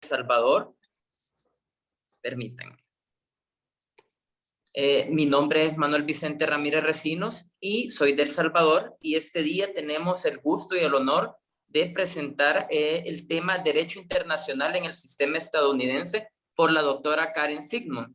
Salvador. Permítanme. Mi nombre es Manuel Vicente Ramírez Recinos y soy de El Salvador, y este día tenemos el gusto y el honor de presentar el tema Derecho Internacional en el Sistema Estadounidense por la doctora Karen Zsigmond.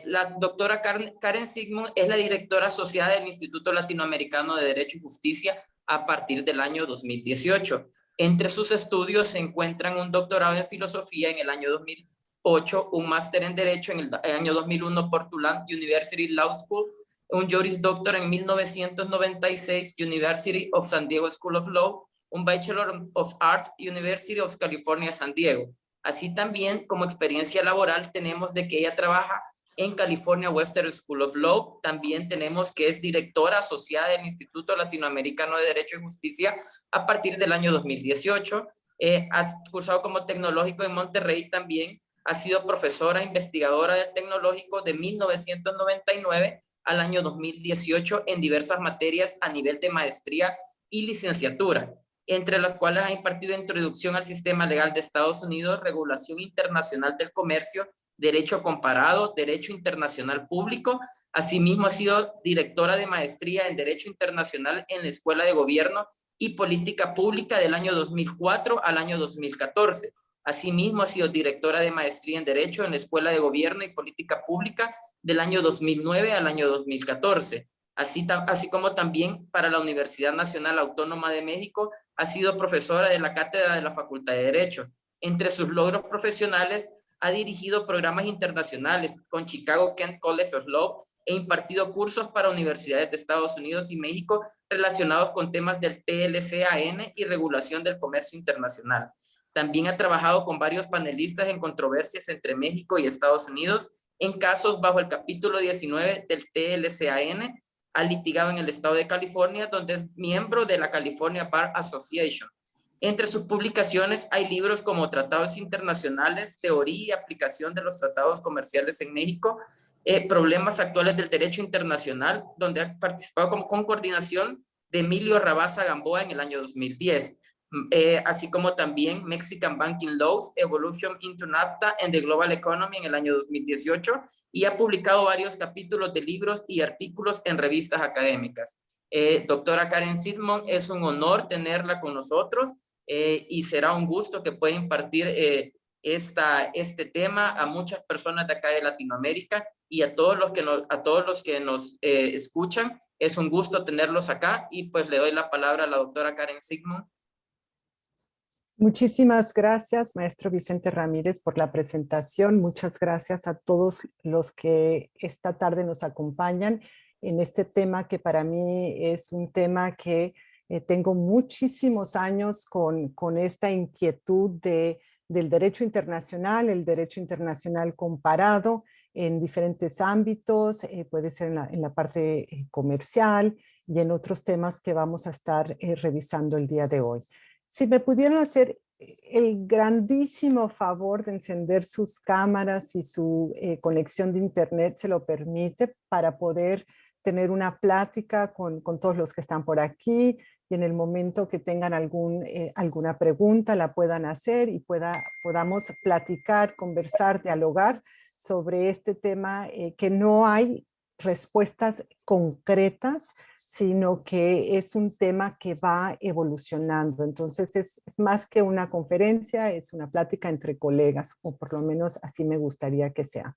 La doctora Karen Zsigmond es la directora asociada del Instituto Latinoamericano de Derecho y Justicia a partir del año 2018. Entre sus estudios se encuentran un doctorado en filosofía en el año 2008, un máster en Derecho en el año 2001 por Tulane University Law School, un Juris Doctor en 1996, University of San Diego School of Law, un Bachelor of Arts, University of California, San Diego. Así también, como experiencia laboral, tenemos de que ella trabaja en California Western School of Law. También tenemos que es directora asociada del Instituto Latinoamericano de Derecho y Justicia a partir del año 2018. Ha cursado como tecnológico en Monterrey también. Ha sido profesora investigadora del tecnológico de 1999 al año 2018 en diversas materias a nivel de maestría y licenciatura, entre las cuales ha impartido introducción al sistema legal de Estados Unidos, regulación internacional del comercio, derecho comparado, derecho internacional público. Asimismo, ha sido directora de maestría en derecho internacional en la Escuela de Gobierno y Política Pública del año 2004 al año 2014. Asimismo, ha sido directora de maestría en derecho en la Escuela de Gobierno y Política Pública del año 2009 al año 2014. Así como también para la Universidad Nacional Autónoma de México ha sido profesora de la cátedra de la Facultad de Derecho. Entre sus logros profesionales, ha dirigido programas internacionales con Chicago Kent College of Law e impartido cursos para universidades de Estados Unidos y México relacionados con temas del TLCAN y regulación del comercio internacional. También ha trabajado con varios panelistas en controversias entre México y Estados Unidos en casos bajo el capítulo 19 del TLCAN. Ha litigado en el estado de California, donde es miembro de la California Bar Association. Entre sus publicaciones hay libros como Tratados Internacionales, Teoría y Aplicación de los Tratados Comerciales en México, Problemas Actuales del Derecho Internacional, donde ha participado con coordinación de Emilio Rabasa Gamboa en el año 2010. Así como también Mexican Banking Laws, Evolution into NAFTA and the Global Economy en el año 2018, y ha publicado varios capítulos de libros y artículos en revistas académicas. Doctora Karen Zsigmond, es un honor tenerla con nosotros y será un gusto que pueda impartir este tema a muchas personas de acá de Latinoamérica y a todos los que nos escuchan. Es un gusto tenerlos acá y pues le doy la palabra a la doctora Karen Zsigmond. Muchísimas gracias, maestro Vicente Ramírez, por la presentación. Muchas gracias a todos los que esta tarde nos acompañan en este tema que para mí es un tema que tengo muchísimos años con esta inquietud del derecho internacional, el derecho internacional comparado en diferentes ámbitos, puede ser en la parte comercial y en otros temas que vamos a estar revisando el día de hoy. Si me pudieran hacer el grandísimo favor de encender sus cámaras y su conexión de internet se lo permite para poder tener una plática con todos los que están por aquí y en el momento que tengan alguna pregunta la puedan hacer y podamos platicar, conversar, dialogar sobre este tema que no hay respuestas concretas, sino que es un tema que va evolucionando. Entonces es más que una conferencia, es una plática entre colegas, o por lo menos así me gustaría que sea.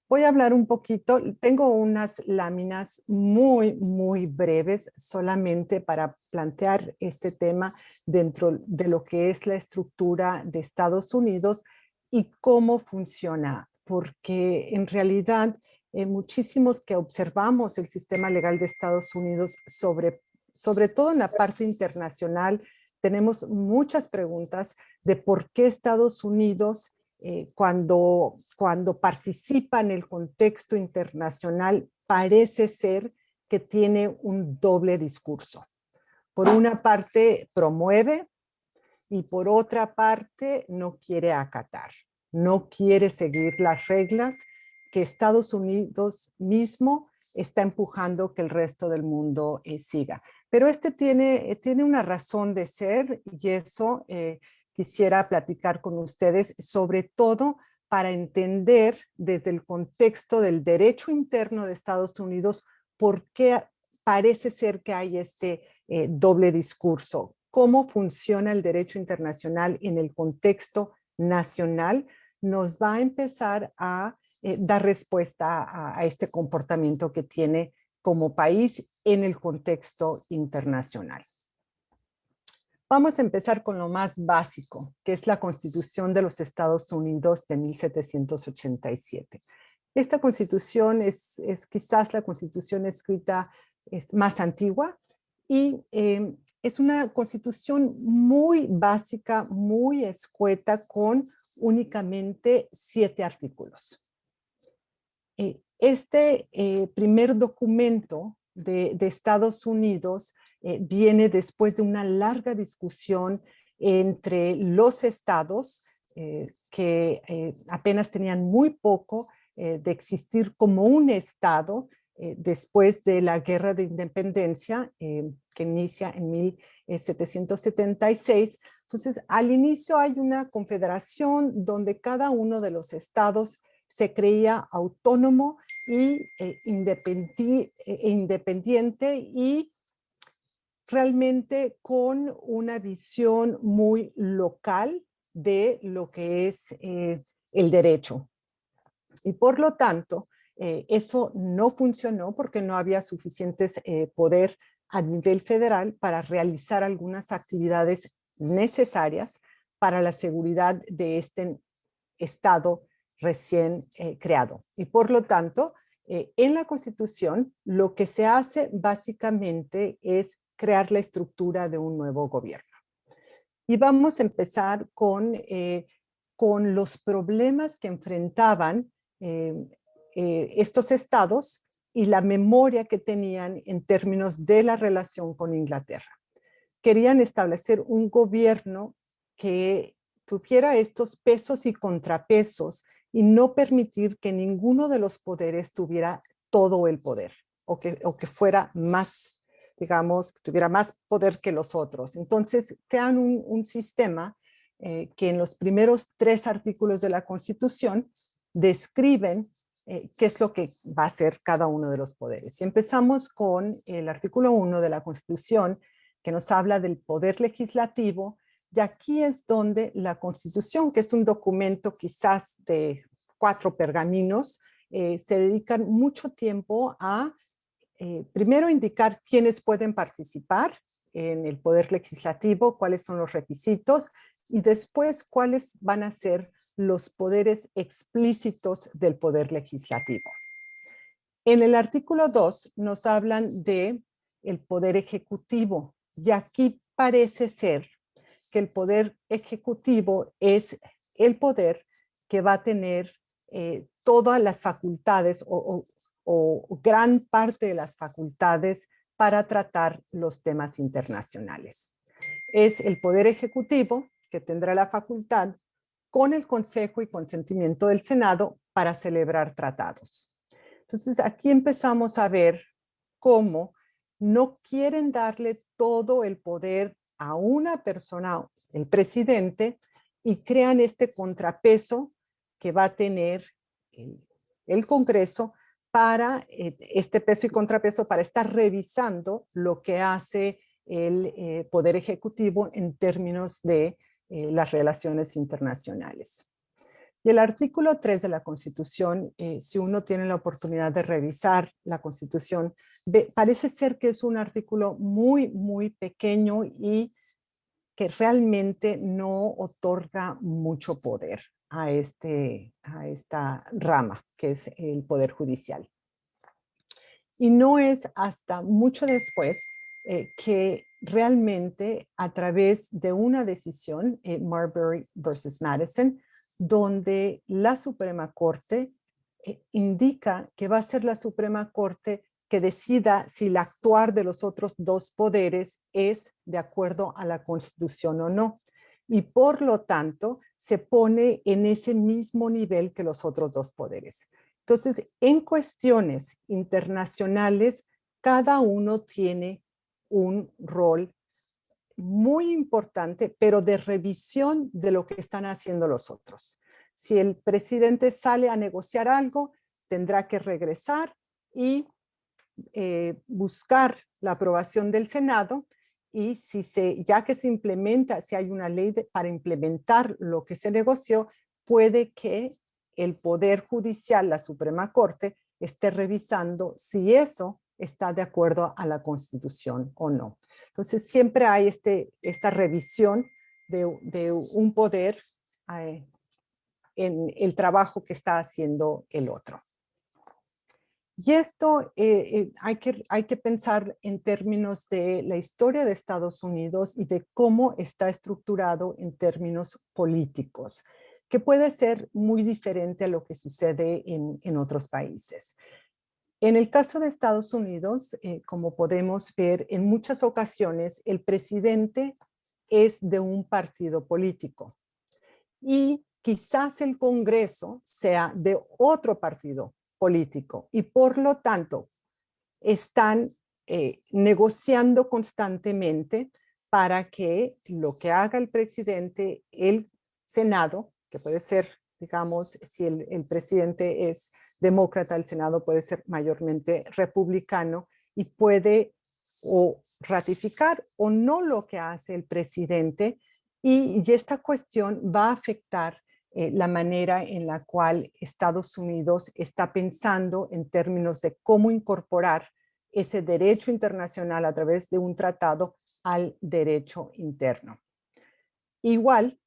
Voy a hablar un poquito, tengo unas láminas muy, muy breves solamente para plantear este tema dentro de lo que es la estructura de Estados Unidos y cómo funciona, porque en realidad muchísimos que observamos el sistema legal de Estados Unidos, sobre todo en la parte internacional, tenemos muchas preguntas de por qué Estados Unidos, cuando participa en el contexto internacional, parece ser que tiene un doble discurso. Por una parte promueve y por otra parte no quiere acatar, no quiere seguir las reglas que Estados Unidos mismo está empujando que el resto del mundo siga. Pero tiene una razón de ser y eso quisiera platicar con ustedes, sobre todo para entender desde el contexto del derecho interno de Estados Unidos por qué parece ser que hay este doble discurso. Cómo funciona el derecho internacional en el contexto nacional nos va a empezar a dar respuesta a este comportamiento que tiene como país en el contexto internacional. Vamos a empezar con lo más básico, que es la Constitución de los Estados Unidos de 1787. Esta Constitución es quizás la Constitución escrita más antigua y es una Constitución muy básica, muy escueta, con únicamente 7 artículos. Este primer documento de Estados Unidos viene después de una larga discusión entre los estados que apenas tenían muy poco de existir como un estado después de la Guerra de Independencia que inicia en 1776. Entonces, al inicio hay una confederación donde cada uno de los estados se creía autónomo y independiente y realmente con una visión muy local de lo que es el derecho. Y por lo tanto, eso no funcionó porque no había suficientes poder a nivel federal para realizar algunas actividades necesarias para la seguridad de este estado recién creado. Y por lo tanto, en la Constitución, lo que se hace básicamente es crear la estructura de un nuevo gobierno. Y vamos a empezar con los problemas que enfrentaban estos estados y la memoria que tenían en términos de la relación con Inglaterra. Querían establecer un gobierno que tuviera estos pesos y contrapesos y no permitir que ninguno de los poderes tuviera todo el poder o que fuera más, digamos, que tuviera más poder que los otros. Entonces, crean un sistema que en los primeros 3 artículos de la Constitución describen qué es lo que va a hacer cada uno de los poderes. Y empezamos con el artículo 1 de la Constitución, que nos habla del poder legislativo, y aquí es donde la Constitución, que es un documento quizás de 4 pergaminos, se dedican mucho tiempo a primero indicar quiénes pueden participar en el poder legislativo, cuáles son los requisitos, y después cuáles van a ser los poderes explícitos del poder legislativo. En el artículo 2 nos hablan de el poder ejecutivo, y aquí parece ser que el poder ejecutivo es el poder que va a tener todas las facultades o gran parte de las facultades para tratar los temas internacionales. Es el poder ejecutivo que tendrá la facultad con el Consejo y consentimiento del Senado para celebrar tratados. Entonces aquí empezamos a ver cómo no quieren darle todo el poder a una persona, el presidente, y crean este contrapeso que va a tener el Congreso para este peso y contrapeso para estar revisando lo que hace el Poder Ejecutivo en términos de las relaciones internacionales. Y el artículo 3 de la Constitución, si uno tiene la oportunidad de revisar la Constitución, parece ser que es un artículo muy, muy pequeño y que realmente no otorga mucho poder a esta rama, que es el Poder Judicial. Y no es hasta mucho después que realmente a través de una decisión, Marbury versus Madison, donde la Suprema Corte indica que va a ser la Suprema Corte que decida si el actuar de los otros 2 poderes es de acuerdo a la Constitución o no. Y por lo tanto, se pone en ese mismo nivel que los otros 2 poderes. Entonces, en cuestiones internacionales, cada uno tiene un rol muy importante, pero de revisión de lo que están haciendo los otros. Si el presidente sale a negociar algo, tendrá que regresar y buscar la aprobación del Senado, y ya que se implementa, si hay una ley para implementar lo que se negoció, puede que el Poder Judicial, la Suprema Corte, esté revisando si eso está de acuerdo a la Constitución o no. Entonces siempre hay esta revisión de un poder en el trabajo que está haciendo el otro. Y esto hay que pensar en términos de la historia de Estados Unidos y de cómo está estructurado en términos políticos, que puede ser muy diferente a lo que sucede en otros países. En el caso de Estados Unidos, como podemos ver, en muchas ocasiones el presidente es de un partido político y quizás el Congreso sea de otro partido político y por lo tanto están negociando constantemente para que lo que haga el presidente, el Senado, que puede ser, digamos, si el presidente es demócrata, el Senado puede ser mayormente republicano y puede o ratificar o no lo que hace el presidente, y esta cuestión va a afectar la manera en la cual Estados Unidos está pensando en términos de cómo incorporar ese derecho internacional a través de un tratado al derecho interno. Igual,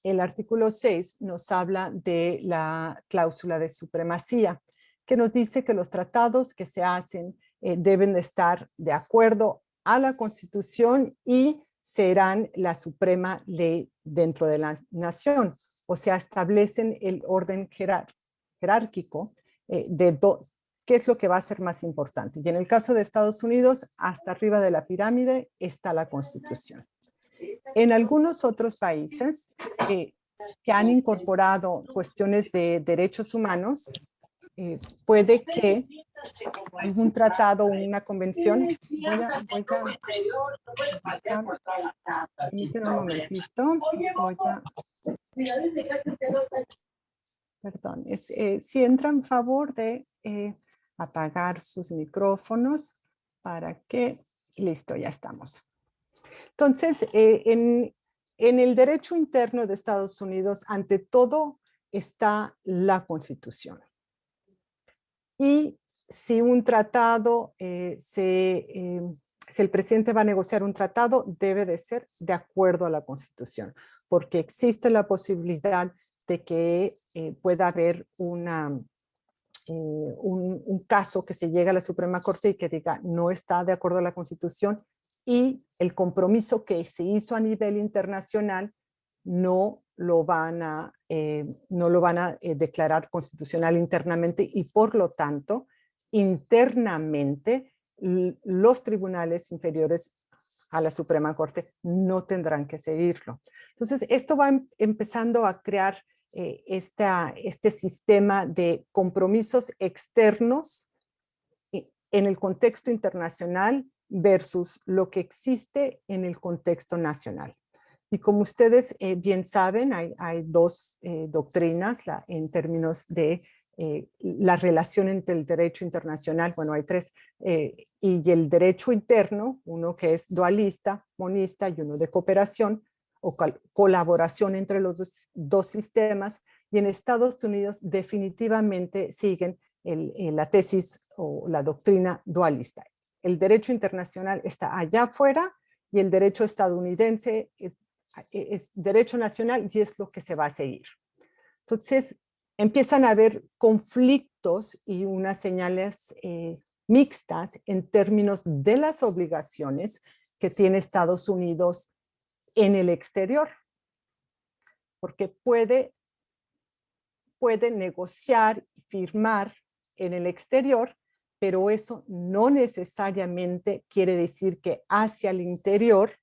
el artículo 6 nos habla de la cláusula de supremacía, que nos dice que los tratados que se hacen deben de estar de acuerdo a la Constitución y serán la suprema ley dentro de la nación. O sea, establecen el orden jerárquico de qué es lo que va a ser más importante. Y en el caso de Estados Unidos, hasta arriba de la pirámide está la Constitución. En algunos otros países que han incorporado cuestiones de derechos humanos, puede que algún tratado o una convención, permítanme un momentito, perdón, si entran, favor de apagar sus micrófonos para que, listo, ya estamos. Entonces, en el derecho interno de Estados Unidos, ante todo está la Constitución. Y si un tratado, si el presidente va a negociar un tratado, debe de ser de acuerdo a la Constitución, porque existe la posibilidad de que pueda haber un caso que se llegue a la Suprema Corte y que diga no está de acuerdo a la Constitución, y el compromiso que se hizo a nivel internacional no lo van a declarar constitucional internamente, y por lo tanto internamente los tribunales inferiores a la Suprema Corte no tendrán que seguirlo. Entonces esto va empezando a crear este sistema de compromisos externos en el contexto internacional versus lo que existe en el contexto nacional. Y como ustedes bien saben, hay dos doctrinas en términos de la relación entre el derecho internacional, bueno, hay tres, y el derecho interno, uno que es dualista, monista, y uno de cooperación o colaboración entre los dos sistemas. Y en Estados Unidos definitivamente siguen la tesis o la doctrina dualista. El derecho internacional está allá afuera y el derecho estadounidense es derecho nacional y es lo que se va a seguir. Entonces empiezan a haber conflictos y unas señales mixtas en términos de las obligaciones que tiene Estados Unidos en el exterior, porque puede negociar y firmar en el exterior, pero eso no necesariamente quiere decir que hacia el interior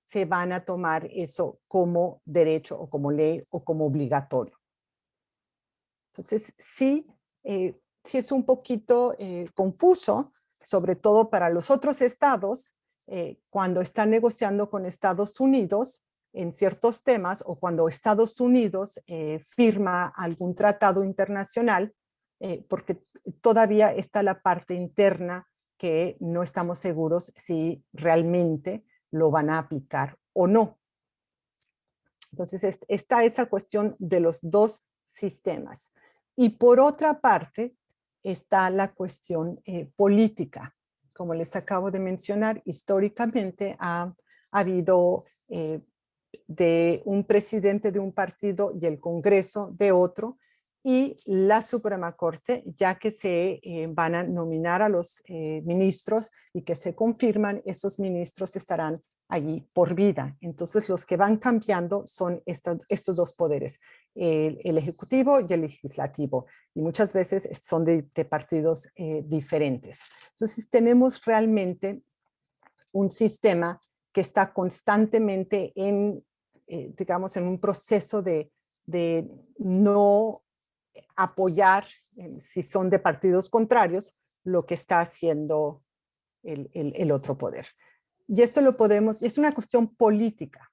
se van a tomar eso como derecho o como ley o como obligatorio. Entonces, sí es un poquito confuso, sobre todo para los otros estados cuando está negociando con Estados Unidos en ciertos temas o cuando Estados Unidos firma algún tratado internacional, porque todavía está la parte interna que no estamos seguros si realmente lo van a aplicar o no. Entonces está esa cuestión de los dos sistemas. Y por otra parte está la cuestión política. Como les acabo de mencionar, históricamente ha habido de un presidente de un partido y el Congreso de otro, y la Suprema Corte, ya que se van a nominar a los ministros y que se confirman, esos ministros estarán allí por vida. Entonces los que van cambiando son estos dos poderes, el Ejecutivo y el Legislativo, y muchas veces son de partidos diferentes. Entonces tenemos realmente un sistema que está constantemente digamos, en un proceso de no apoyar, si son de partidos contrarios, lo que está haciendo el otro poder. Y esto lo podemos, es una cuestión política.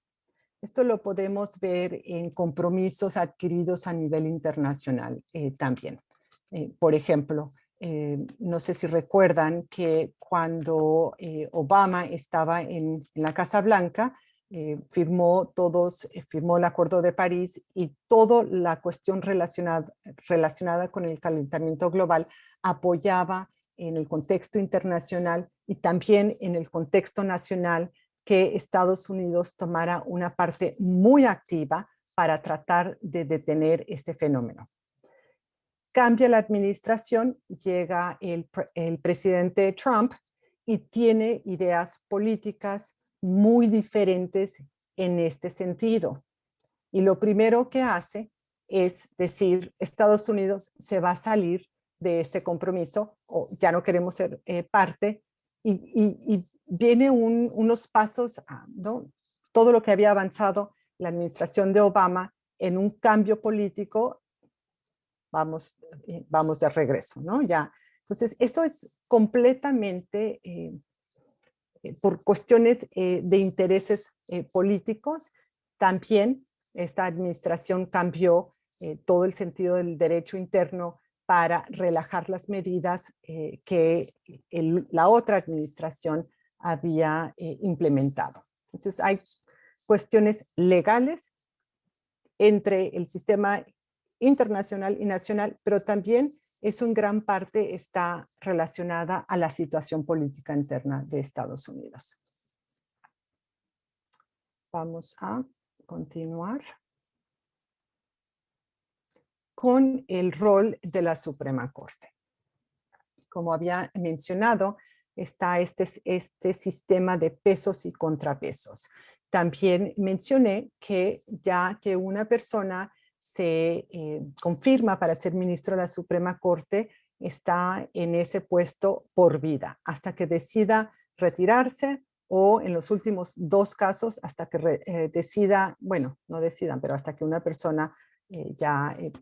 Esto lo podemos ver en compromisos adquiridos a nivel internacional también. Por ejemplo, no sé si recuerdan que cuando Obama estaba en la Casa Blanca, firmó el Acuerdo de París, y toda la cuestión relacionada con el calentamiento global apoyaba en el contexto internacional y también en el contexto nacional que Estados Unidos tomara una parte muy activa para tratar de detener este fenómeno. Cambia la administración, llega el presidente Trump y tiene ideas políticas muy diferentes en este sentido. Y lo primero que hace es decir, Estados Unidos se va a salir de este compromiso, o ya no queremos ser parte, y viene unos pasos, ¿no? Todo lo que había avanzado la administración de Obama en un cambio político, vamos de regreso, ¿no? Ya. Entonces, esto es completamente por cuestiones de intereses políticos. También esta administración cambió todo el sentido del derecho interno para relajar las medidas que la otra administración había implementado. Entonces hay cuestiones legales entre el sistema internacional y nacional, pero también es en gran parte está relacionada a la situación política interna de Estados Unidos. Vamos a continuar con el rol de la Suprema Corte. Como había mencionado, está este sistema de pesos y contrapesos. También mencioné que ya que una persona se confirma para ser ministro de la Suprema Corte, está en ese puesto por vida, hasta que decida retirarse, o en los últimos dos casos, hasta que decida, bueno, no decidan, pero hasta que una persona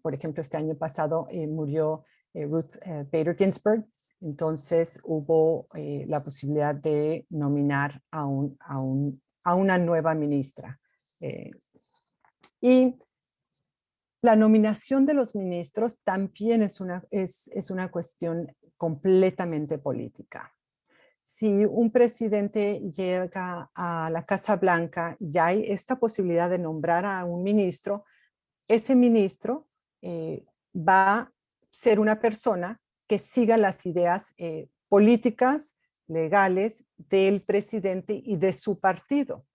por ejemplo, este año pasado murió Ruth Bader Ginsburg. Entonces hubo la posibilidad de nominar a una nueva ministra. Y la nominación de los ministros también es una cuestión completamente política. Si un presidente llega a la Casa Blanca y hay esta posibilidad de nombrar a un ministro, ese ministro va a ser una persona que siga las ideas políticas, legales del presidente y de su partido.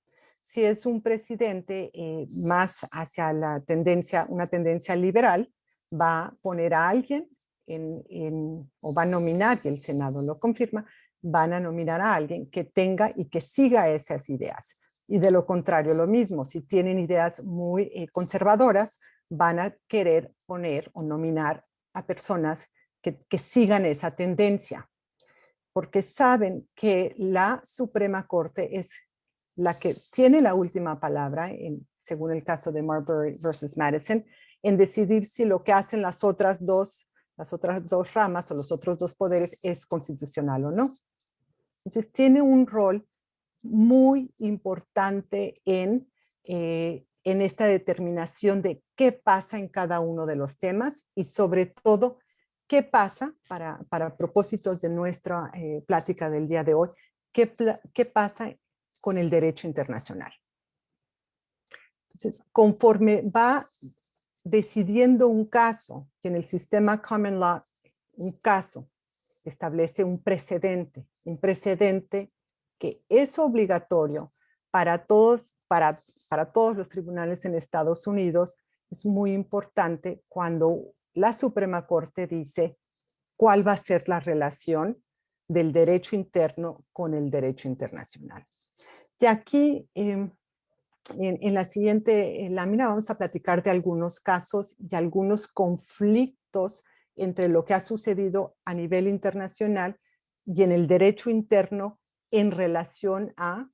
Si es un presidente más hacia una tendencia liberal, va a poner a alguien o va a nominar, y el Senado lo confirma, van a nominar a alguien que tenga y que siga esas ideas. Y de lo contrario, lo mismo, si tienen ideas muy conservadoras, van a querer poner o nominar a personas que sigan esa tendencia, porque saben que la Suprema Corte es la que tiene la última palabra, según el caso de Marbury versus Madison, en decidir si lo que hacen las otras dos ramas o los otros dos poderes es constitucional o no. Entonces tiene un rol muy importante en esta determinación de qué pasa en cada uno de los temas y sobre todo qué pasa, para propósitos de nuestra plática del día de hoy, qué pasa con el derecho internacional. Entonces, conforme va decidiendo un caso, que en el sistema Common Law, un caso establece un precedente que es obligatorio para todos los tribunales en Estados Unidos. Es muy importante cuando la Suprema Corte dice cuál va a ser la relación del derecho interno con el derecho internacional. Y aquí, en la siguiente lámina, vamos a platicar de algunos casos y algunos conflictos entre lo que ha sucedido a nivel internacional y en el derecho interno en relación a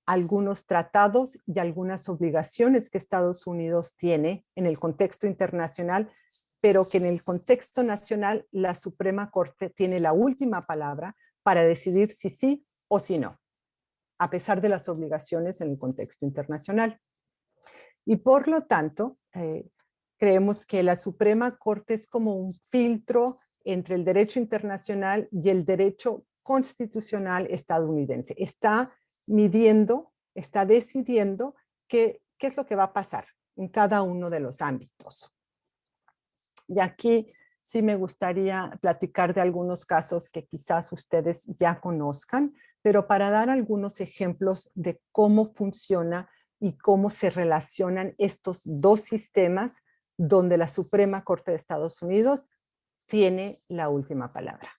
algunos tratados y algunas obligaciones que Estados Unidos tiene en el contexto internacional, pero que en el contexto nacional la Suprema Corte tiene la última palabra para decidir si sí o si no, a pesar de las obligaciones en el contexto internacional. Y por lo tanto, creemos que la Suprema Corte es como un filtro entre el derecho internacional y el derecho constitucional estadounidense. Está midiendo, está decidiendo qué es lo que va a pasar en cada uno de los ámbitos. Y aquí sí me gustaría platicar de algunos casos que quizás ustedes ya conozcan, pero para dar algunos ejemplos de cómo funciona y cómo se relacionan estos dos sistemas donde la Suprema Corte de Estados Unidos tiene la última palabra.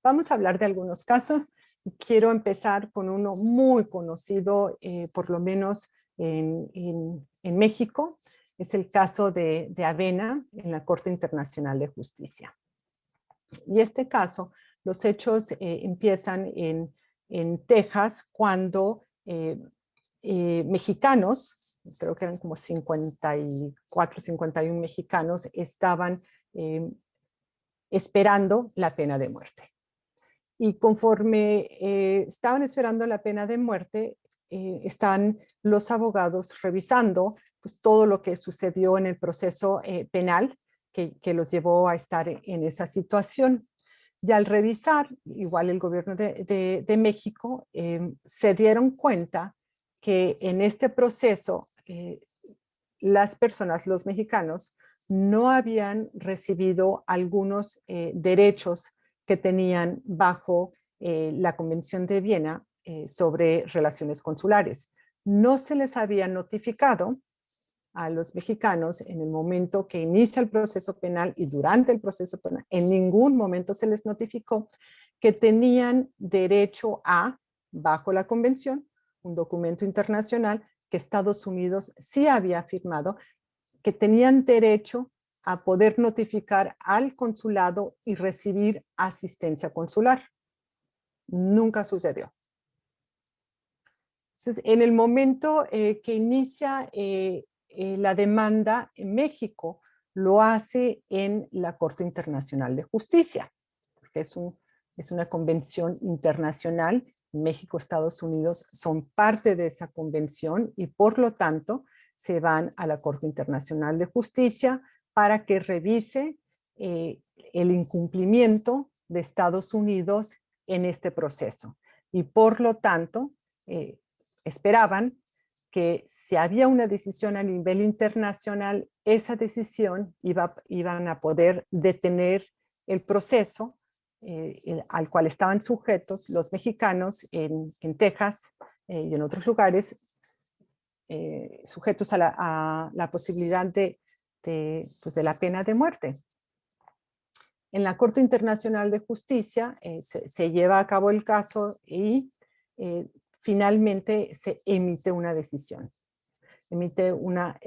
Vamos a hablar de algunos casos. Quiero empezar con uno muy conocido, por lo menos en México. Es el caso de Avena en la Corte Internacional de Justicia. Y este caso, los hechos empiezan en Texas cuando mexicanos, creo que eran como 54, 51 mexicanos, estaban esperando la pena de muerte. Y conforme estaban esperando la pena de muerte, están los abogados revisando pues, todo lo que sucedió en el proceso penal que los llevó a estar en esa situación. Y al revisar, igual el gobierno de México, se dieron cuenta que en este proceso las personas, los mexicanos, no habían recibido algunos derechos que tenían bajo la Convención de Viena sobre relaciones consulares. No se les había notificado a los mexicanos en el momento que inicia el proceso penal y durante el proceso penal. En ningún momento se les notificó que tenían derecho a, bajo la Convención, un documento internacional que Estados Unidos sí había firmado, que tenían derecho a poder notificar al consulado y recibir asistencia consular. Nunca sucedió. Entonces, en el momento que inicia la demanda en México, lo hace en la Corte Internacional de Justicia, porque es una convención internacional. México, Estados Unidos son parte de esa convención y por lo tanto se van a la Corte Internacional de Justicia para que revise el incumplimiento de Estados Unidos en este proceso. Y por lo tanto, esperaban que si había una decisión a nivel internacional, esa decisión iban a poder detener el proceso al cual estaban sujetos los mexicanos en Texas y en otros lugares, sujetos a la posibilidad pues de la pena de muerte. En la Corte Internacional de Justicia se lleva a cabo el caso y finalmente se emite una decisión. Emite una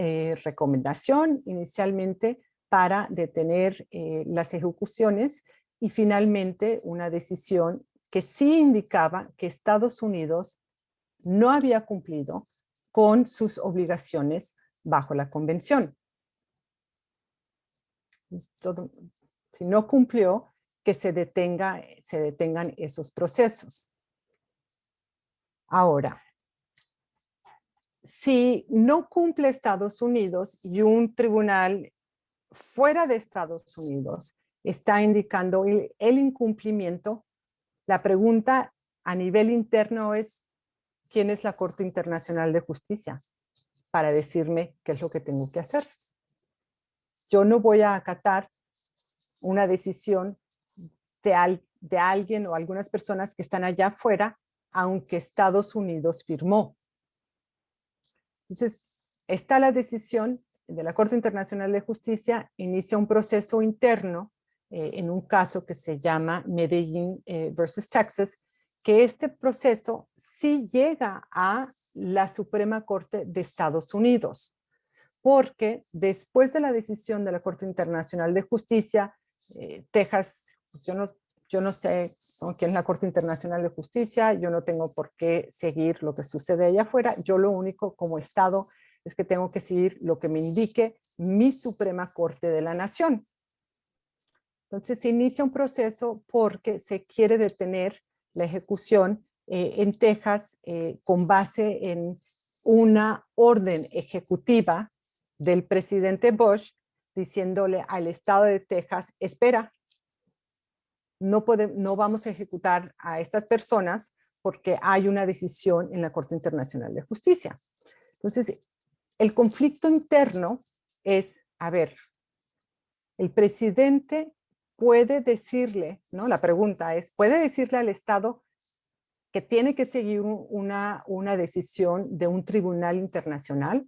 recomendación inicialmente para detener las ejecuciones y finalmente una decisión que sí indicaba que Estados Unidos no había cumplido con sus obligaciones bajo la convención. Si no cumplió, que se detengan esos procesos. Ahora, si no cumple Estados Unidos y un tribunal fuera de Estados Unidos está indicando el incumplimiento, la pregunta a nivel interno es, ¿quién es la Corte Internacional de Justicia para decirme qué es lo que tengo que hacer? Yo no voy a acatar una decisión de alguien o algunas personas que están allá afuera, aunque Estados Unidos firmó. Entonces, está la decisión de la Corte Internacional de Justicia, inicia un proceso interno en un caso que se llama Medellín versus Texas, que este proceso sí llega a la Suprema Corte de Estados Unidos, porque después de la decisión de la Corte Internacional de Justicia, Texas, pues yo no sé quién es la Corte Internacional de Justicia, yo no tengo por qué seguir lo que sucede allá afuera, yo lo único como Estado es que tengo que seguir lo que me indique mi Suprema Corte de la Nación. Entonces se inicia un proceso porque se quiere detener la ejecución en Texas con base en una orden ejecutiva del presidente Bush diciéndole al estado de Texas, espera, no vamos a ejecutar a estas personas porque hay una decisión en la Corte Internacional de Justicia. Entonces, el conflicto interno es, a ver, el presidente puede decirle, ¿no? La pregunta es, ¿puede decirle al Estado que tiene que seguir una decisión de un tribunal internacional?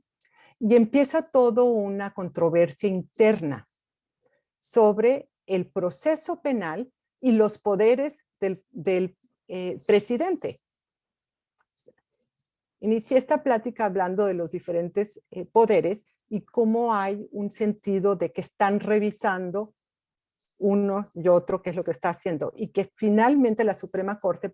Y empieza todo una controversia interna sobre el proceso penal y los poderes del presidente. Inicié esta plática hablando de los diferentes poderes y cómo hay un sentido de que están revisando uno y otro qué es lo que está haciendo y que finalmente la Suprema Corte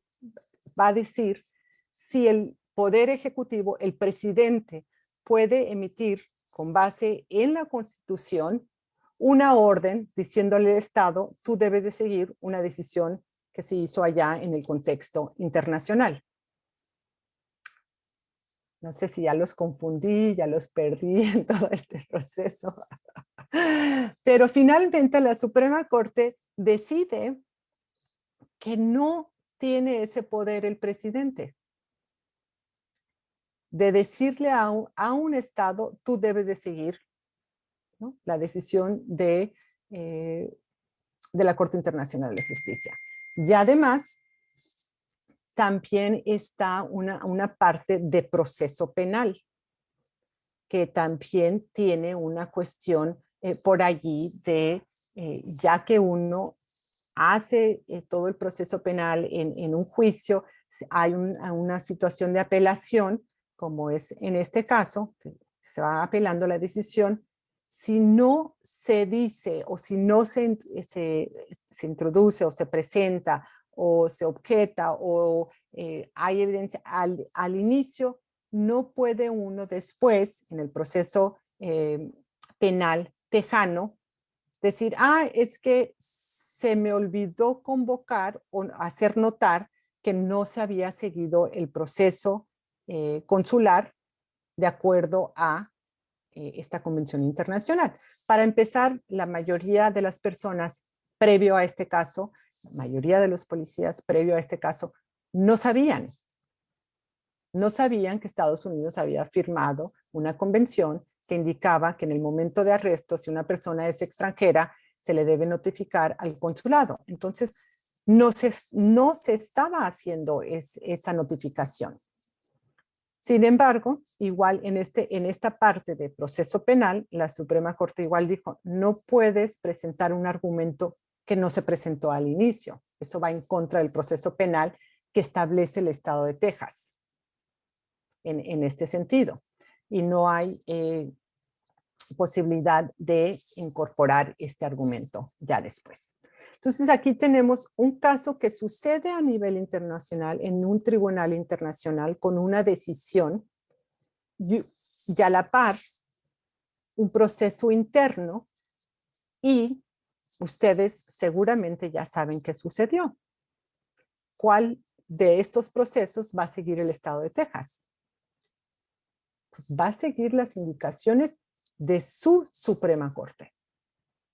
va a decir si el poder ejecutivo, el presidente, puede emitir con base en la Constitución una orden diciéndole al Estado, tú debes de seguir una decisión que se hizo allá en el contexto internacional. No sé si ya los confundí, ya los perdí en todo este proceso. Pero finalmente la Suprema Corte decide que no tiene ese poder el presidente de decirle a un Estado, tú debes de seguir, ¿no?, la decisión de la Corte Internacional de Justicia. Y además, también está una parte de proceso penal, que también tiene una cuestión por allí de, ya que uno hace todo el proceso penal en un juicio, hay una situación de apelación, como es en este caso, que se va apelando la decisión. Si no se dice o si no se introduce o se presenta o se objeta o hay evidencia al inicio, no puede uno después, en el proceso penal tejano, decir, es que se me olvidó convocar o hacer notar que no se había seguido el proceso consular de acuerdo a esta convención internacional. Para empezar, la mayoría de las personas previo a este caso, la mayoría de los policías previo a este caso, no sabían que Estados Unidos había firmado una convención que indicaba que en el momento de arresto, si una persona es extranjera, se le debe notificar al consulado. Entonces, no se estaba haciendo esa notificación. Sin embargo, igual en esta parte de proceso penal, la Suprema Corte igual dijo, no puedes presentar un argumento que no se presentó al inicio. Eso va en contra del proceso penal que establece el estado de Texas en este sentido. Y no hay posibilidad de incorporar este argumento ya después. Entonces aquí tenemos un caso que sucede a nivel internacional en un tribunal internacional con una decisión y a la par un proceso interno y ustedes seguramente ya saben qué sucedió. ¿Cuál de estos procesos va a seguir el estado de Texas? Pues va a seguir las indicaciones de su Suprema Corte,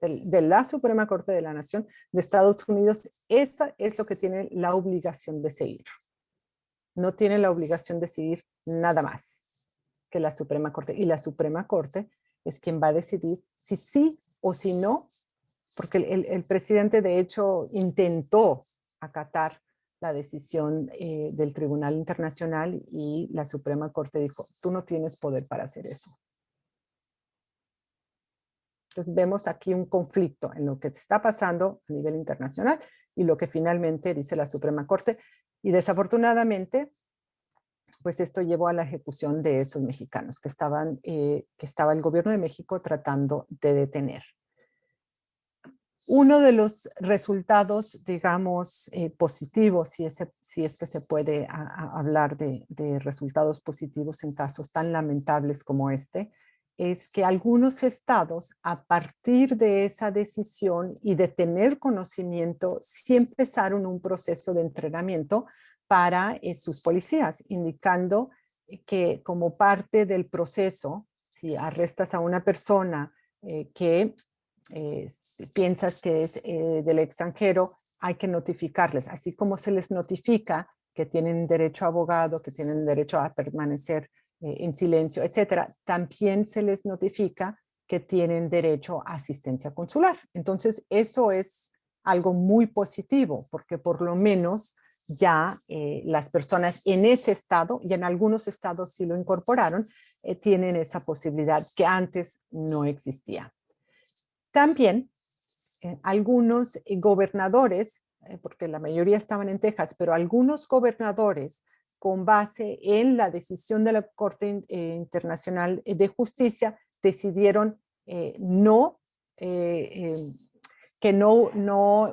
de la Suprema Corte de la Nación de Estados Unidos. Esa es lo que tiene la obligación de seguir. No tiene la obligación de seguir nada más que la Suprema Corte. Y la Suprema Corte es quien va a decidir si sí o si no, porque el presidente de hecho intentó acatar la decisión del Tribunal Internacional y la Suprema Corte dijo, tú no tienes poder para hacer eso. Entonces vemos aquí un conflicto en lo que está pasando a nivel internacional y lo que finalmente dice la Suprema Corte. Y desafortunadamente, pues esto llevó a la ejecución de esos mexicanos que estaba el gobierno de México tratando de detener. Uno de los resultados, digamos, positivos, si es que se puede hablar de resultados positivos en casos tan lamentables como este, es que algunos estados, a partir de esa decisión y de tener conocimiento, sí empezaron un proceso de entrenamiento para sus policías, indicando que como parte del proceso, si arrestas a una persona que piensas que es del extranjero, hay que notificarles, así como se les notifica que tienen derecho a abogado, que tienen derecho a permanecer en silencio, etcétera, también se les notifica que tienen derecho a asistencia consular. Entonces, eso es algo muy positivo, porque por lo menos ya las personas en ese estado, y en algunos estados sí lo incorporaron, tienen esa posibilidad que antes no existía. También algunos gobernadores, porque la mayoría estaban en Texas, pero algunos gobernadores con base en la decisión de la Corte Internacional de Justicia decidieron que no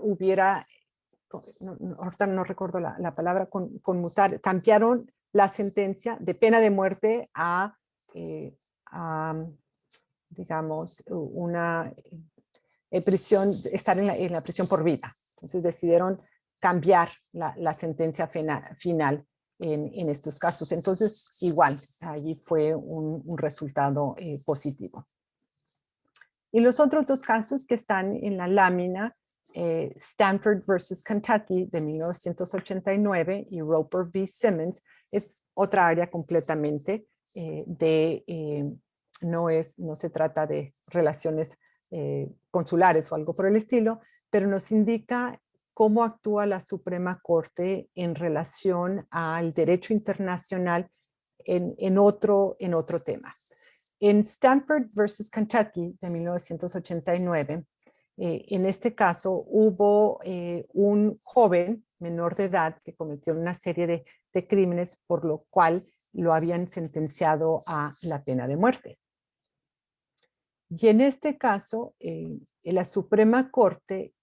hubiera, ahorita no recuerdo la palabra, conmutar, cambiaron la sentencia de pena de muerte a digamos, una prisión, estar en la prisión por vida. Entonces decidieron cambiar la sentencia final en estos casos. Entonces, igual, allí fue un resultado positivo. Y los otros dos casos que están en la lámina, Stanford versus Kentucky de 1989 y Roper v. Simmons, es otra área completamente no se trata de relaciones consulares o algo por el estilo, pero nos indica cómo actúa la Suprema Corte en relación al derecho internacional en otro tema. En Stanford versus Kentucky de 1989, en este caso hubo un joven menor de edad que cometió una serie de crímenes por lo cual lo habían sentenciado a la pena de muerte. Y en este caso, la Suprema Corte,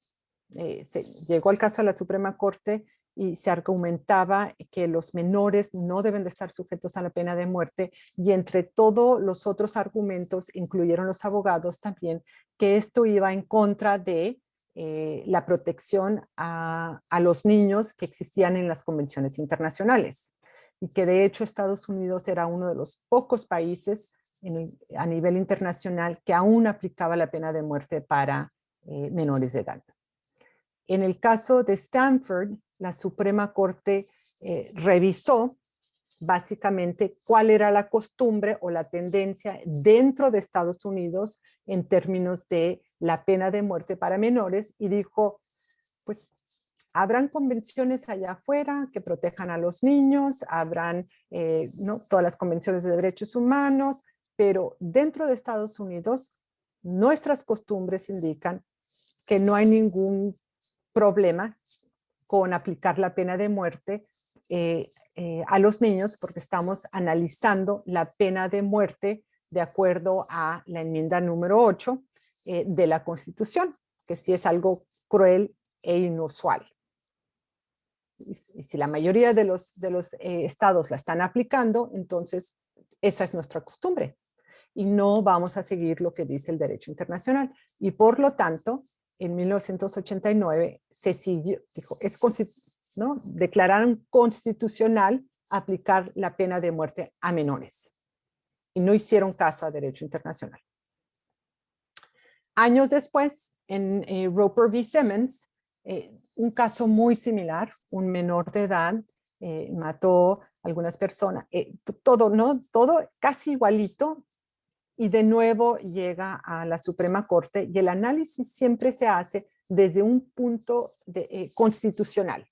llegó el caso a la Suprema Corte y se argumentaba que los menores no deben de estar sujetos a la pena de muerte, y entre todos los otros argumentos incluyeron los abogados también que esto iba en contra de la protección a los niños que existían en las convenciones internacionales, y que de hecho Estados Unidos era uno de los pocos países a nivel internacional que aún aplicaba la pena de muerte para menores de edad. En el caso de Stanford, la Suprema Corte revisó básicamente cuál era la costumbre o la tendencia dentro de Estados Unidos en términos de la pena de muerte para menores y dijo, pues habrán convenciones allá afuera que protejan a los niños, habrán todas las convenciones de derechos humanos, pero dentro de Estados Unidos nuestras costumbres indican que no hay ningún problema con aplicar la pena de muerte a los niños, porque estamos analizando la pena de muerte de acuerdo a la enmienda número 8 de la Constitución, que sí es algo cruel e inusual. Y si la mayoría de los estados la están aplicando, entonces esa es nuestra costumbre y no vamos a seguir lo que dice el derecho internacional. Y por lo tanto, en 1989 se siguió, dijo, ¿no? Declararon constitucional aplicar la pena de muerte a menores y no hicieron caso a derecho internacional. Años después, en Roper v. Simmons, un caso muy similar, un menor de edad mató a algunas personas, todo, ¿no? Todo casi igualito, y de nuevo llega a la Suprema Corte y el análisis siempre se hace desde un punto constitucional.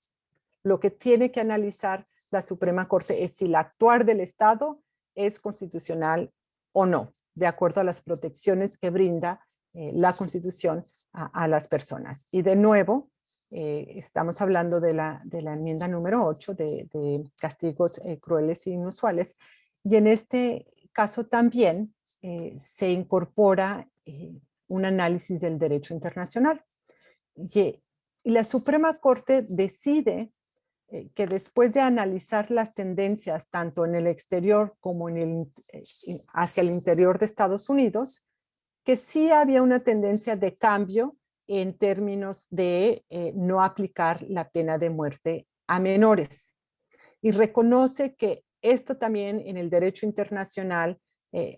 Lo que tiene que analizar la Suprema Corte es si el actuar del Estado es constitucional o no, de acuerdo a las protecciones que brinda la Constitución a las personas. Y de nuevo, estamos hablando de la enmienda número 8 de castigos crueles e inusuales, y en este caso también se incorpora un análisis del derecho internacional. Y la Suprema Corte decide que después de analizar las tendencias tanto en el exterior como hacia el interior de Estados Unidos, que sí había una tendencia de cambio en términos de no aplicar la pena de muerte a menores. Y reconoce que esto también en el derecho internacional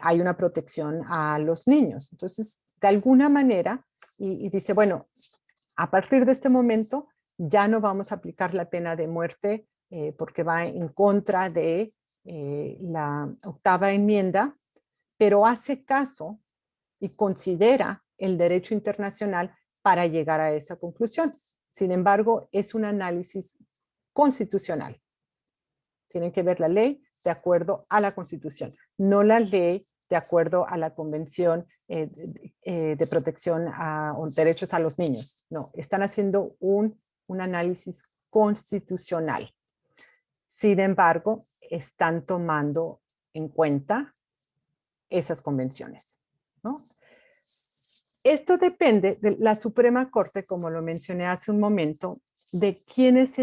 hay una protección a los niños. Entonces, de alguna manera, y dice, bueno, a partir de este momento ya no vamos a aplicar la pena de muerte porque va en contra de la octava enmienda, pero hace caso y considera el derecho internacional para llegar a esa conclusión. Sin embargo, es un análisis constitucional. Tienen que ver la ley de acuerdo a la Constitución, no la ley de acuerdo a la Convención de Protección a Derechos a los Niños. No, están haciendo un análisis constitucional. Sin embargo, están tomando en cuenta esas convenciones, ¿no? Esto depende de la Suprema Corte, como lo mencioné hace un momento, de quiénes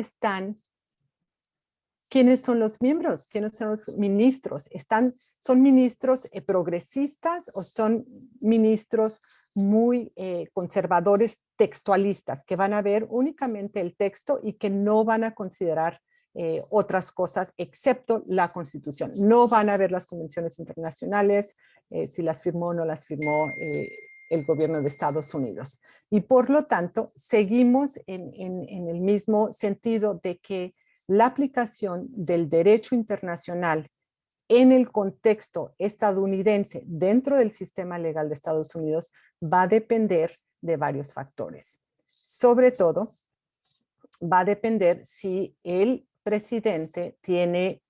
son los miembros, quiénes son los ministros. ¿Son ministros progresistas o son ministros muy conservadores textualistas que van a ver únicamente el texto y que no van a considerar otras cosas excepto la Constitución? No van a ver las convenciones internacionales, si las firmó o no las firmó el gobierno de Estados Unidos. Y por lo tanto, seguimos en el mismo sentido de que la aplicación del derecho internacional en el contexto estadounidense dentro del sistema legal de Estados Unidos va a depender de varios factores. Sobre todo, va a depender si el presidente tiene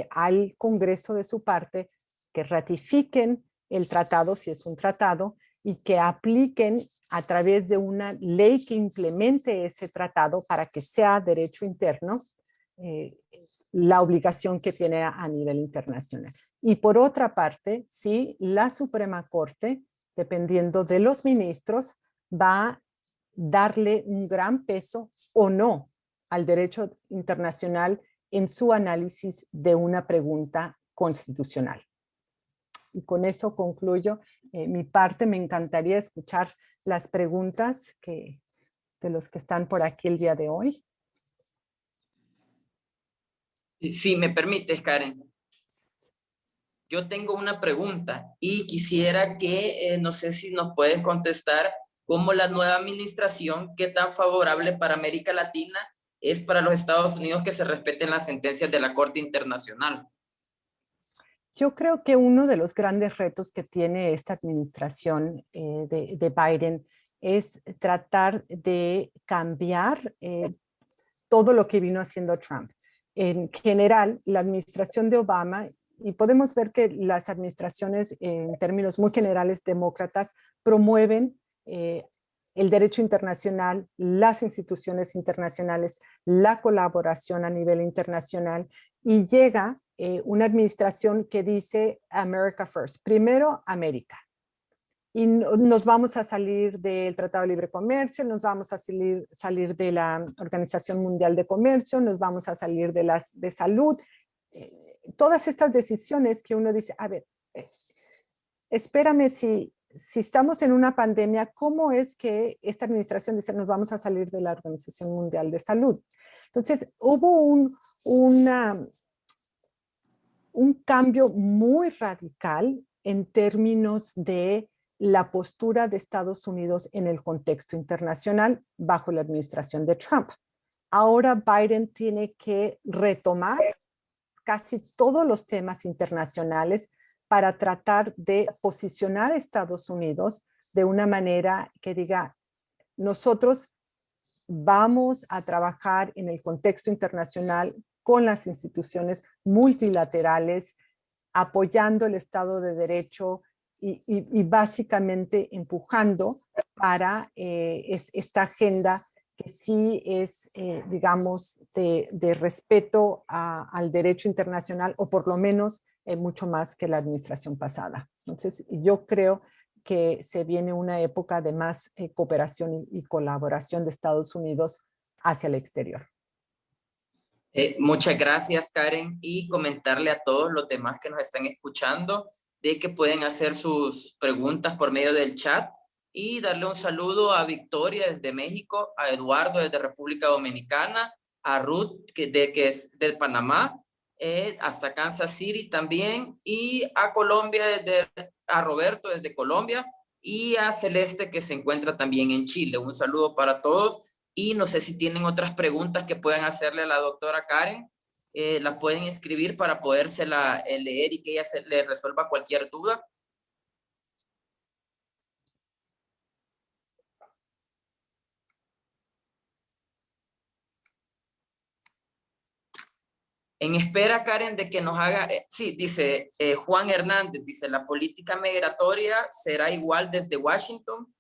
al Congreso de su parte que ratifiquen el tratado, si es un tratado, y que apliquen a través de una ley que implemente ese tratado para que sea derecho interno la obligación que tiene a nivel internacional. Y por otra parte, si la Suprema Corte, dependiendo de los ministros, va a darle un gran peso o no al derecho internacional en su análisis de una pregunta constitucional. Y con eso concluyo mi parte. Me encantaría escuchar las preguntas de los que están por aquí el día de hoy. Si me permites, Karen. Yo tengo una pregunta y quisiera que, no sé si nos puedes contestar, cómo la nueva administración, qué tan favorable para América Latina es para los Estados Unidos que se respeten las sentencias de la Corte Internacional. Yo creo que uno de los grandes retos que tiene esta administración de Biden es tratar de cambiar todo lo que vino haciendo Trump. En general, la administración de Obama, y podemos ver que las administraciones en términos muy generales demócratas promueven el derecho internacional, las instituciones internacionales, la colaboración a nivel internacional, y llega una administración que dice America First, primero América. Y nos vamos a salir del Tratado de Libre Comercio, nos vamos a salir de la Organización Mundial de Comercio, nos vamos a salir de salud. Todas estas decisiones que uno dice, a ver, espérame, si si estamos en una pandemia, ¿cómo es que esta administración dice nos vamos a salir de la Organización Mundial de Salud? Entonces, hubo un cambio muy radical en términos de la postura de Estados Unidos en el contexto internacional bajo la administración de Trump. Ahora Biden tiene que retomar casi todos los temas internacionales para tratar de posicionar a Estados Unidos de una manera que diga, nosotros vamos a trabajar en el contexto internacional con las instituciones multilaterales, apoyando el Estado de Derecho y básicamente empujando para esta agenda que sí es, digamos, de respeto al derecho internacional, o por lo menos mucho más que la administración pasada. Entonces, yo creo que se viene una época de más cooperación y colaboración de Estados Unidos hacia el exterior. Muchas gracias, Karen, y comentarle a todos los demás que nos están escuchando de que pueden hacer sus preguntas por medio del chat, y darle un saludo a Victoria desde México, a Eduardo desde República Dominicana, a Ruth que es de Panamá, hasta Kansas City también, y a Colombia, a Roberto desde Colombia, y a Celeste que se encuentra también en Chile. Un saludo para todos. Y no sé si tienen otras preguntas que puedan hacerle a la doctora Karen, las pueden escribir para podérsela leer y que ella le resuelva cualquier duda. En espera, Karen, de que nos haga, sí, dice Juan Hernández, dice, ¿la política migratoria será igual desde Washington?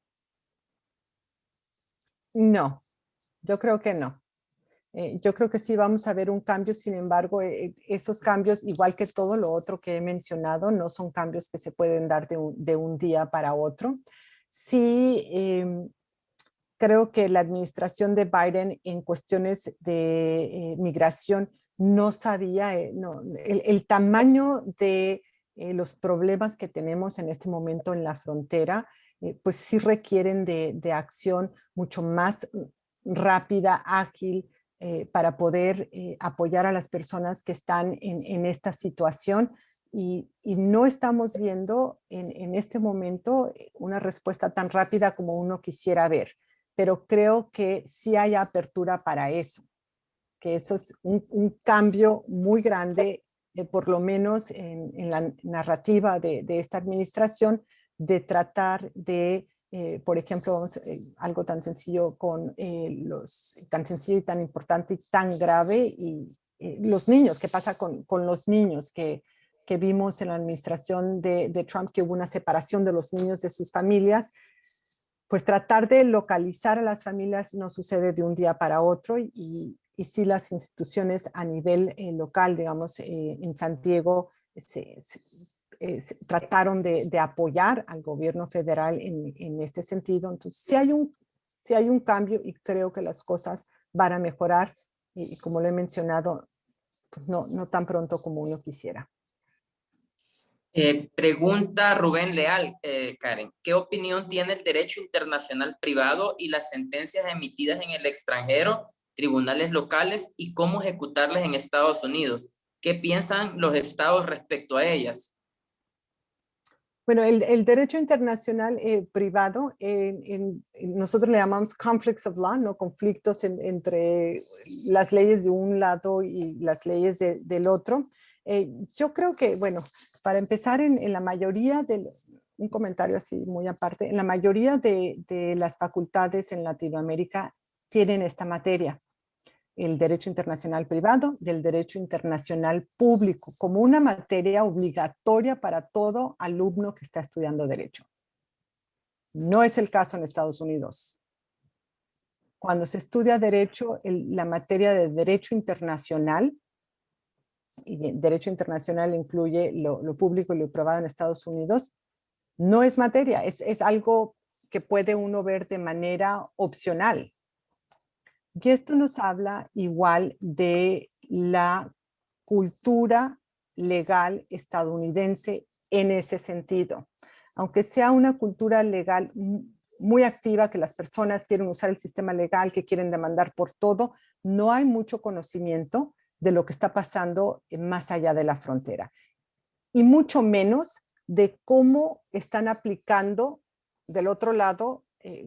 No, yo creo que no. Yo creo que sí vamos a ver un cambio. Sin embargo, esos cambios, igual que todo lo otro que he mencionado, no son cambios que se pueden dar de un día para otro. Sí, creo que la administración de Biden en cuestiones de migración no sabía el tamaño de los problemas que tenemos en este momento en la frontera, pues sí requieren de acción mucho más rápida, ágil, para poder apoyar a las personas que están en esta situación. Y no estamos viendo en este momento una respuesta tan rápida como uno quisiera ver, pero creo que sí hay apertura para eso, que eso es un cambio muy grande, por lo menos en la narrativa de esta administración, de tratar de, por ejemplo, algo tan sencillo tan sencillo y tan importante y tan grave, y los niños, ¿qué pasa con los niños que vimos en la administración de Trump, que hubo una separación de los niños de sus familias? Pues tratar de localizar a las familias no sucede de un día para otro, y sí las instituciones a nivel local, digamos, en San Diego, trataron de apoyar al gobierno federal en este sentido. Entonces, sí hay un cambio, y creo que las cosas van a mejorar, y como lo he mencionado, pues no tan pronto como uno quisiera. Pregunta Rubén Leal, Karen, ¿qué opinión tiene el derecho internacional privado y las sentencias emitidas en el extranjero, tribunales locales, y cómo ejecutarlas en Estados Unidos? ¿Qué piensan los estados respecto a ellas? Bueno, el derecho internacional privado, nosotros le llamamos conflicts of law, ¿no? Conflictos entre las leyes de un lado y las leyes del otro. Yo creo que, bueno, para empezar, en la mayoría un comentario así muy aparte, en la mayoría de las facultades en Latinoamérica tienen esta materia, el derecho internacional privado, del derecho internacional público, como una materia obligatoria para todo alumno que está estudiando derecho. No es el caso en Estados Unidos. Cuando se estudia derecho, la materia de derecho internacional, y derecho internacional incluye lo público y lo privado en Estados Unidos, no es materia, es algo que puede uno ver de manera opcional. Y esto nos habla igual de la cultura legal estadounidense en ese sentido. aunque sea una cultura legal muy activa, que las personas quieren usar el sistema legal, que quieren demandar por todo, no hay mucho conocimiento de lo que está pasando más allá de la frontera. Y mucho menos de cómo están aplicando del otro lado,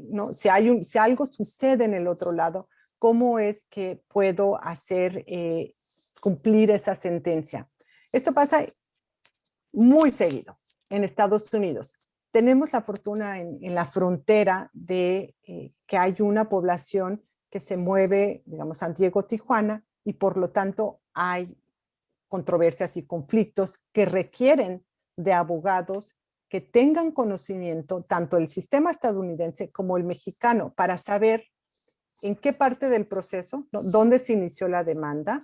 ¿no? Si algo sucede en el otro lado, cómo es que puedo hacer cumplir esa sentencia. Esto pasa muy seguido en Estados Unidos. Tenemos la fortuna en la frontera de que hay una población que se mueve, digamos, Santiago-Tijuana, y por lo tanto hay controversias y conflictos que requieren de abogados que tengan conocimiento tanto del sistema estadounidense como el mexicano para saber en qué parte del proceso, ¿no? Dónde se inició la demanda,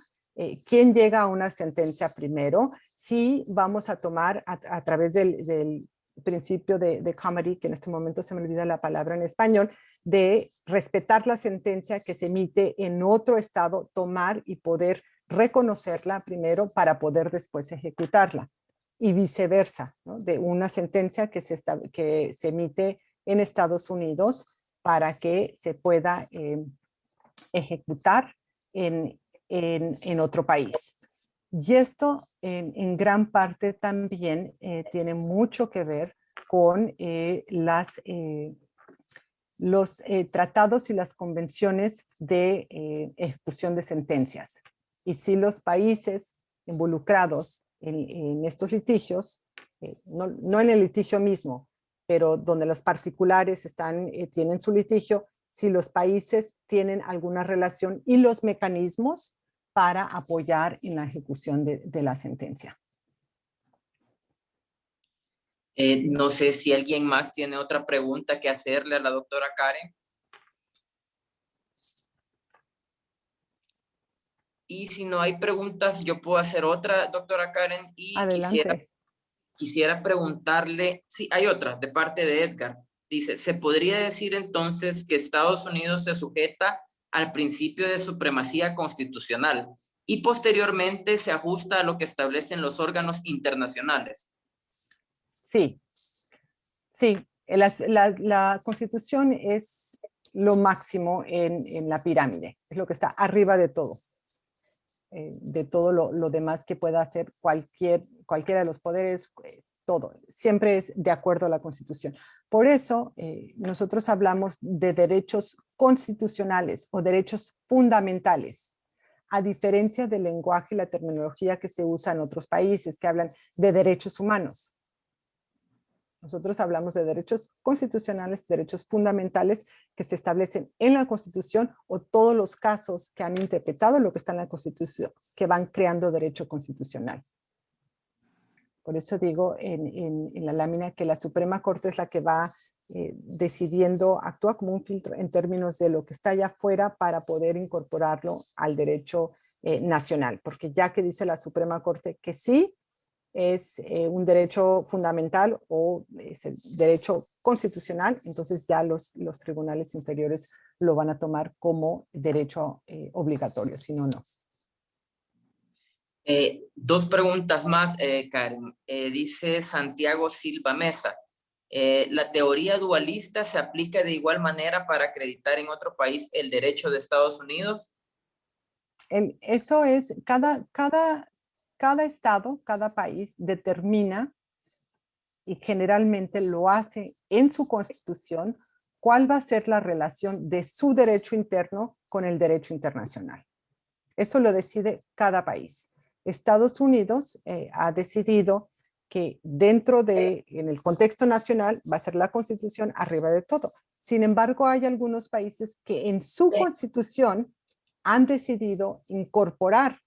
quién llega a una sentencia primero, si vamos a tomar a través del principio de comity, que en este momento se me olvida la palabra en español, de respetar la sentencia que se emite en otro estado, tomar y poder reconocerla primero para poder después ejecutarla, y viceversa, ¿no? De una sentencia que se emite en Estados Unidos para que se pueda ejecutar en otro país. Y esto en gran parte también tiene mucho que ver con los tratados y las convenciones de ejecución de sentencias. Y si los países involucrados en estos litigios, no en el litigio mismo, pero donde los particulares tienen su litigio, si los países tienen alguna relación y los mecanismos para apoyar en la ejecución de la sentencia. No sé si alguien más tiene otra pregunta que hacerle a la doctora Karen. Y si no hay preguntas, yo puedo hacer otra, doctora Karen, y Adelante. quisiera preguntarle, sí, hay otra de parte de Edgar. Dice, ¿se podría decir entonces que Estados Unidos se sujeta al principio de supremacía constitucional y posteriormente se ajusta a lo que establecen los órganos internacionales? Sí, sí. La Constitución es lo máximo en la pirámide, es lo que está arriba de todo lo demás que pueda hacer cualquiera de los poderes, todo. Siempre es de acuerdo a la Constitución. Por eso nosotros hablamos de derechos constitucionales o derechos fundamentales, a diferencia del lenguaje y la terminología que se usa en otros países que hablan de derechos humanos. Nosotros hablamos de derechos constitucionales, derechos fundamentales que se establecen en la Constitución, o todos los casos que han interpretado lo que está en la Constitución, que van creando derecho constitucional. Por eso digo en la lámina que la Suprema Corte es la que va decidiendo, actúa como un filtro en términos de lo que está allá afuera para poder incorporarlo al derecho nacional. Porque ya que dice la Suprema Corte que sí, es un derecho fundamental o es el derecho constitucional, entonces ya los tribunales inferiores lo van a tomar como derecho obligatorio, si no, no. Dos preguntas más, Karen. Dice Santiago Silva Mesa, ¿la teoría dualista se aplica de igual manera para acreditar en otro país el derecho de Estados Unidos? Eso es, cada estado, cada país determina, y generalmente lo hace en su constitución, cuál va a ser la relación de su derecho interno con el derecho internacional. Eso lo decide cada país. Estados Unidos ha decidido que en el contexto nacional, va a ser la Constitución arriba de todo. Sin embargo, hay algunos países que en su Constitución han decidido incorporar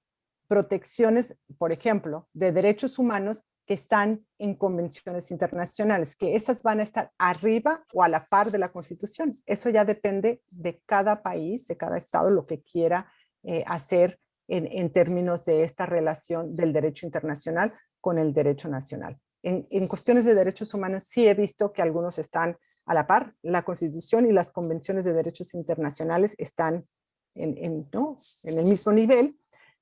protecciones, por ejemplo, de derechos humanos que están en convenciones internacionales, que esas van a estar arriba o a la par de la Constitución. Eso ya depende de cada país, de cada estado, lo que quiera hacer en términos de esta relación del derecho internacional con el derecho nacional. En cuestiones de derechos humanos sí he visto que algunos están a la par. La Constitución y las convenciones de derechos internacionales están ¿no? en el mismo nivel,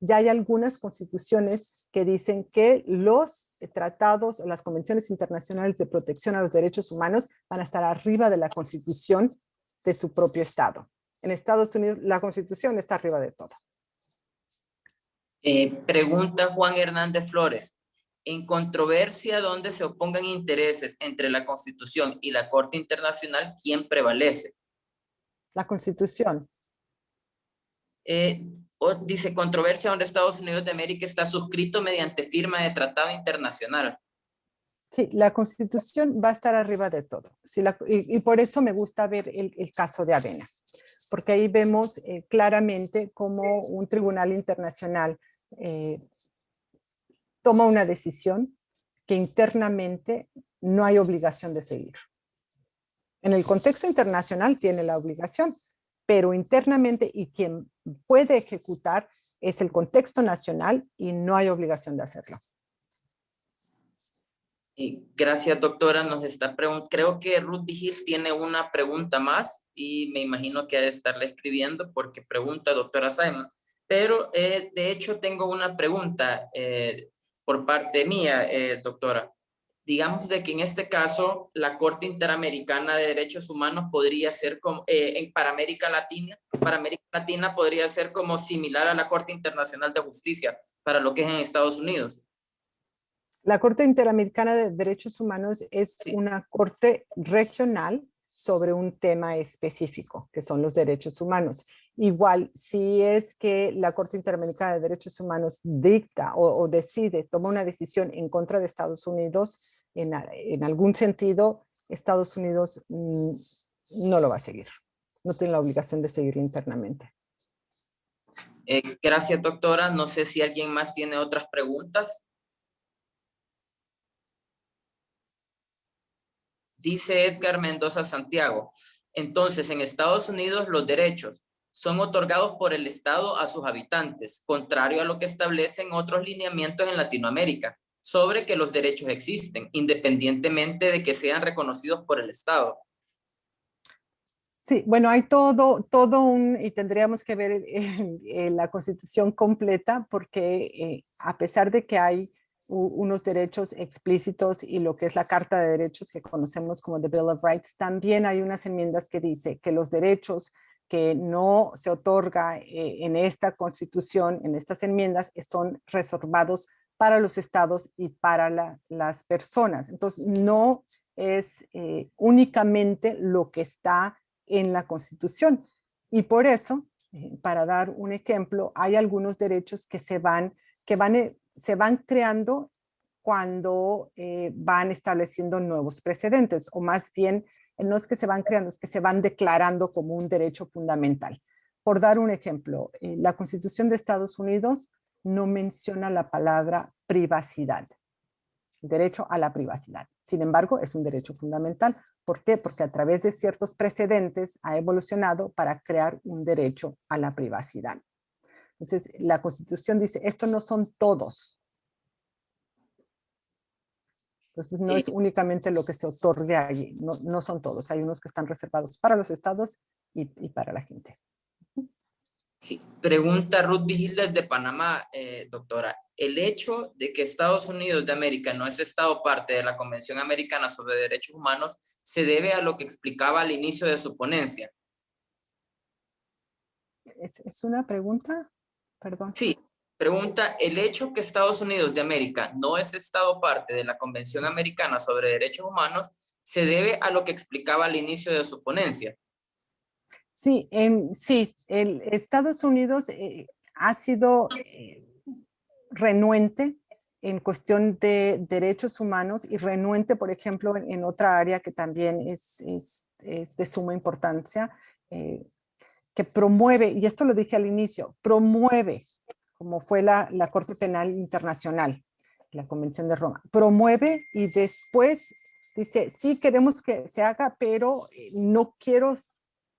ya hay algunas constituciones que dicen que los tratados o las convenciones internacionales de protección a los derechos humanos van a estar arriba de la constitución de su propio estado. En Estados Unidos la constitución está arriba de todo. Pregunta Juan Hernández Flores. En controversia donde se opongan intereses entre la Constitución y la Corte Internacional, ¿quién prevalece? La Constitución. Dice controversia donde Estados Unidos de América está suscrito mediante firma de tratado internacional. Sí, la Constitución va a estar arriba de todo. Y por eso me gusta ver el caso de Avena, porque ahí vemos claramente cómo un tribunal internacional toma una decisión que internamente no hay obligación de seguir. En el contexto internacional tiene la obligación, pero internamente y quien puede ejecutar es el contexto nacional y no hay obligación de hacerlo. Gracias, doctora. Creo que Ruth Vigil tiene una pregunta más y me imagino que ha de estarle escribiendo porque pregunta, doctora Simon. Pero de hecho tengo una pregunta por parte mía, doctora. Digamos de que en este caso la Corte Interamericana de Derechos Humanos podría ser como, para América Latina podría ser como similar a la Corte Internacional de Justicia para lo que es en Estados Unidos. La Corte Interamericana de Derechos Humanos es Sí. una corte regional sobre un tema específico, que son los derechos humanos. Igual, si es que la Corte Interamericana de Derechos Humanos dicta o decide, toma una decisión en contra de Estados Unidos, en algún sentido, Estados Unidos no lo va a seguir. No tiene la obligación de seguirlo internamente. Gracias, doctora. No sé si alguien más tiene otras preguntas. Dice Edgar Mendoza Santiago. Entonces, en Estados Unidos los derechos son otorgados por el Estado a sus habitantes, contrario a lo que establecen otros lineamientos en Latinoamérica, sobre que los derechos existen, independientemente de que sean reconocidos por el Estado. Sí, bueno, hay y tendríamos que ver la Constitución completa porque a pesar de que hay unos derechos explícitos y lo que es la Carta de Derechos que conocemos como the Bill of Rights, también hay unas enmiendas que dice que los derechos que no se otorga en esta Constitución, en estas enmiendas, son reservados para los estados y para las personas. Entonces, no es únicamente lo que está en la Constitución. Y por eso, para dar un ejemplo, hay algunos derechos que se van creando cuando van estableciendo nuevos precedentes, o más bien, no es que se van creando, es que se van declarando como un derecho fundamental. Por dar un ejemplo, la Constitución de Estados Unidos no menciona la palabra privacidad, el derecho a la privacidad. Sin embargo, es un derecho fundamental. ¿Por qué? Porque a través de ciertos precedentes ha evolucionado para crear un derecho a la privacidad. Entonces, la Constitución dice, estos no son todos. Entonces, no es únicamente lo que se otorgue allí, no son todos. Hay unos que están reservados para los estados y para la gente. Sí, pregunta Ruth Vigil desde Panamá, doctora. El hecho de que Estados Unidos de América no es Estado parte de la Convención Americana sobre Derechos Humanos se debe a lo que explicaba al inicio de su ponencia. ¿Es una pregunta? Perdón. Sí, pregunta, el hecho que Estados Unidos de América no es Estado parte de la Convención Americana sobre Derechos Humanos se debe a lo que explicaba al inicio de su ponencia. Sí, sí, Estados Unidos ha sido renuente en cuestión de derechos humanos y renuente, por ejemplo, en otra área que también es de suma importancia, que promueve, y esto lo dije al inicio, promueve, como fue la Corte Penal Internacional, la Convención de Roma, promueve y después dice, sí queremos que se haga, pero no quiero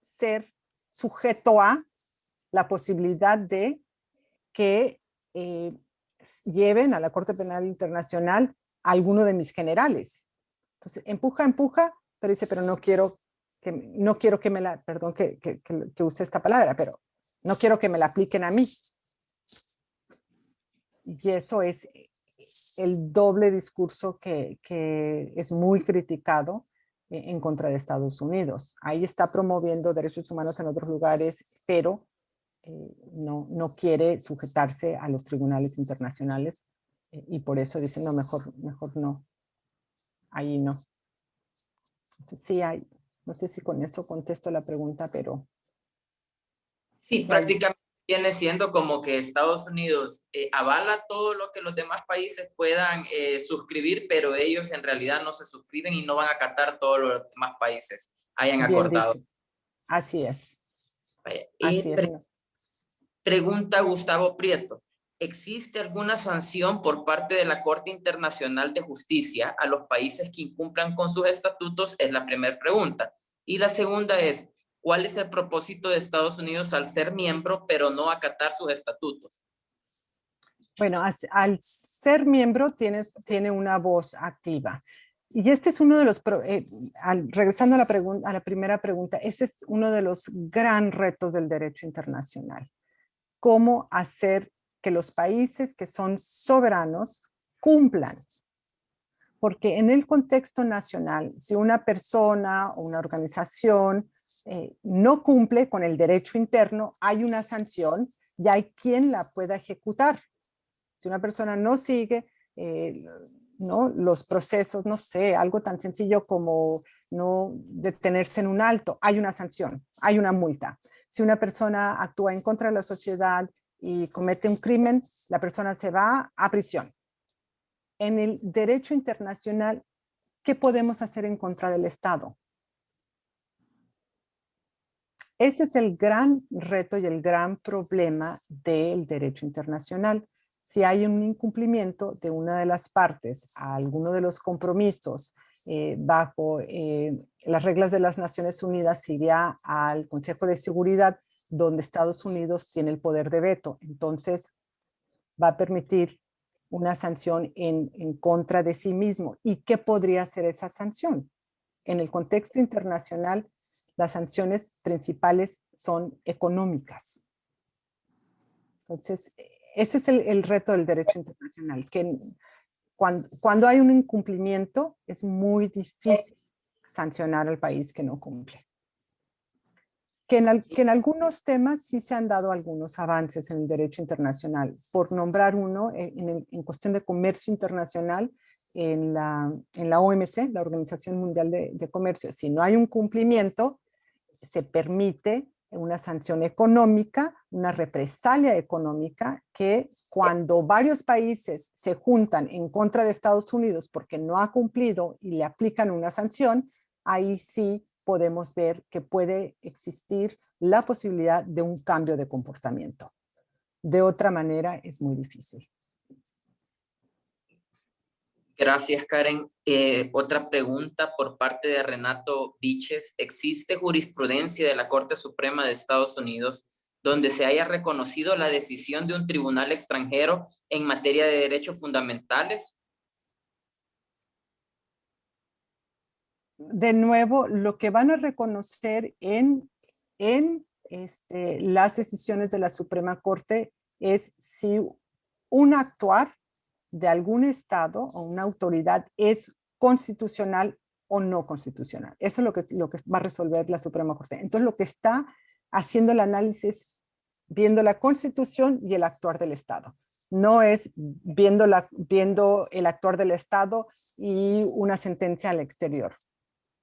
ser sujeto a la posibilidad de que lleven a la Corte Penal Internacional a alguno de mis generales. Entonces, empuja, pero dice, pero no quiero que me la, perdón que use esta palabra, pero no quiero que me la apliquen a mí. y eso es el doble discurso que es muy criticado en contra de Estados Unidos. Ahí está promoviendo derechos humanos en otros lugares, pero no quiere sujetarse a los tribunales internacionales y por eso dicen, no, mejor no, ahí no. Entonces, sí hay, no sé si con eso contesto la pregunta, pero... Sí, prácticamente viene siendo como que Estados Unidos avala todo lo que los demás países puedan suscribir, pero ellos en realidad no se suscriben y no van a acatar todo lo que los demás países hayan Bien acordado. dicho. Así es. Vaya. Así es. Pregunta Gustavo Prieto. ¿Existe alguna sanción por parte de la Corte Internacional de Justicia a los países que incumplan con sus estatutos? Es la primera pregunta. Y la segunda es, ¿cuál es el propósito de Estados Unidos al ser miembro pero no acatar sus estatutos? Bueno, al ser miembro tiene una voz activa. Y este es uno de los, regresando a la primera pregunta, ese es uno de los gran retos del derecho internacional. Cómo hacer que los países que son soberanos cumplan. Porque en el contexto nacional, si una persona o una organización no cumple con el derecho interno, hay una sanción y hay quien la pueda ejecutar. Si una persona no sigue ¿no? los procesos, no sé, algo tan sencillo como no detenerse en un alto, hay una sanción, hay una multa. Si una persona actúa en contra de la sociedad y comete un crimen, la persona se va a prisión. En el derecho internacional, ¿qué podemos hacer en contra del Estado? Ese es el gran reto y el gran problema del derecho internacional. Si hay un incumplimiento de una de las partes a alguno de los compromisos bajo las reglas de las Naciones Unidas, iría al Consejo de Seguridad, donde Estados Unidos tiene el poder de veto. Entonces, va a permitir una sanción en contra de sí mismo. ¿Y qué podría ser esa sanción? En el contexto internacional, las sanciones principales son económicas. Entonces, ese es el reto del derecho internacional, que cuando hay un incumplimiento es muy difícil sancionar al país que no cumple. Que en algunos temas sí se han dado algunos avances en el derecho internacional. Por nombrar uno, en cuestión de comercio internacional, en la OMC, la Organización Mundial de Comercio, si no hay un cumplimiento, se permite una sanción económica, una represalia económica, que cuando varios países se juntan en contra de Estados Unidos porque no ha cumplido y le aplican una sanción, ahí sí podemos ver que puede existir la posibilidad de un cambio de comportamiento. De otra manera es muy difícil. Gracias, Karen. Otra pregunta por parte de Renato Viches. ¿Existe jurisprudencia de la Corte Suprema de Estados Unidos donde se haya reconocido la decisión de un tribunal extranjero en materia de derechos fundamentales? De nuevo, lo que van a reconocer en las decisiones de la Suprema Corte es si un actuar de algún Estado o una autoridad es constitucional o no constitucional. Eso es lo que va a resolver la Suprema Corte. Entonces, lo que está haciendo el análisis, viendo la Constitución y el actuar del Estado. No es viendo el actuar del Estado y una sentencia al exterior.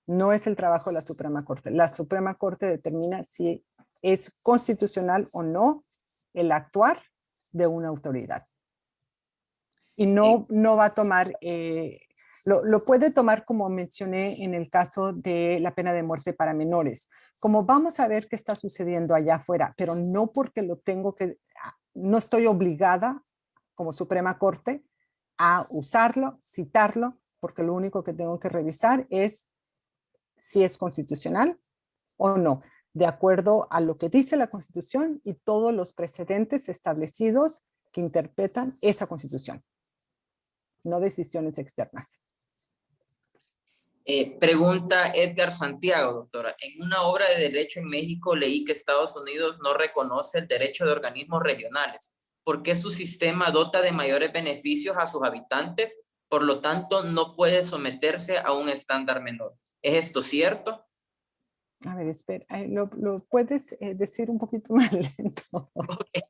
No es el trabajo de la Suprema Corte. La Suprema Corte determina si es constitucional o no el actuar de una autoridad. Y no va a tomar, lo puede tomar como mencioné en el caso de la pena de muerte para menores. Como vamos a ver qué está sucediendo allá afuera, pero no porque no estoy obligada como Suprema Corte a usarlo, citarlo, porque lo único que tengo que revisar es si es constitucional o no, de acuerdo a lo que dice la Constitución y todos los precedentes establecidos que interpretan esa Constitución, no decisiones externas. Pregunta Edgar Santiago, doctora. En una obra de derecho en México leí que Estados Unidos no reconoce el derecho de organismos regionales. porque su sistema dota de mayores beneficios a sus habitantes, por lo tanto no puede someterse a un estándar menor. ¿Es esto cierto? A ver, espera, ¿lo puedes decir un poquito más lento? Okay.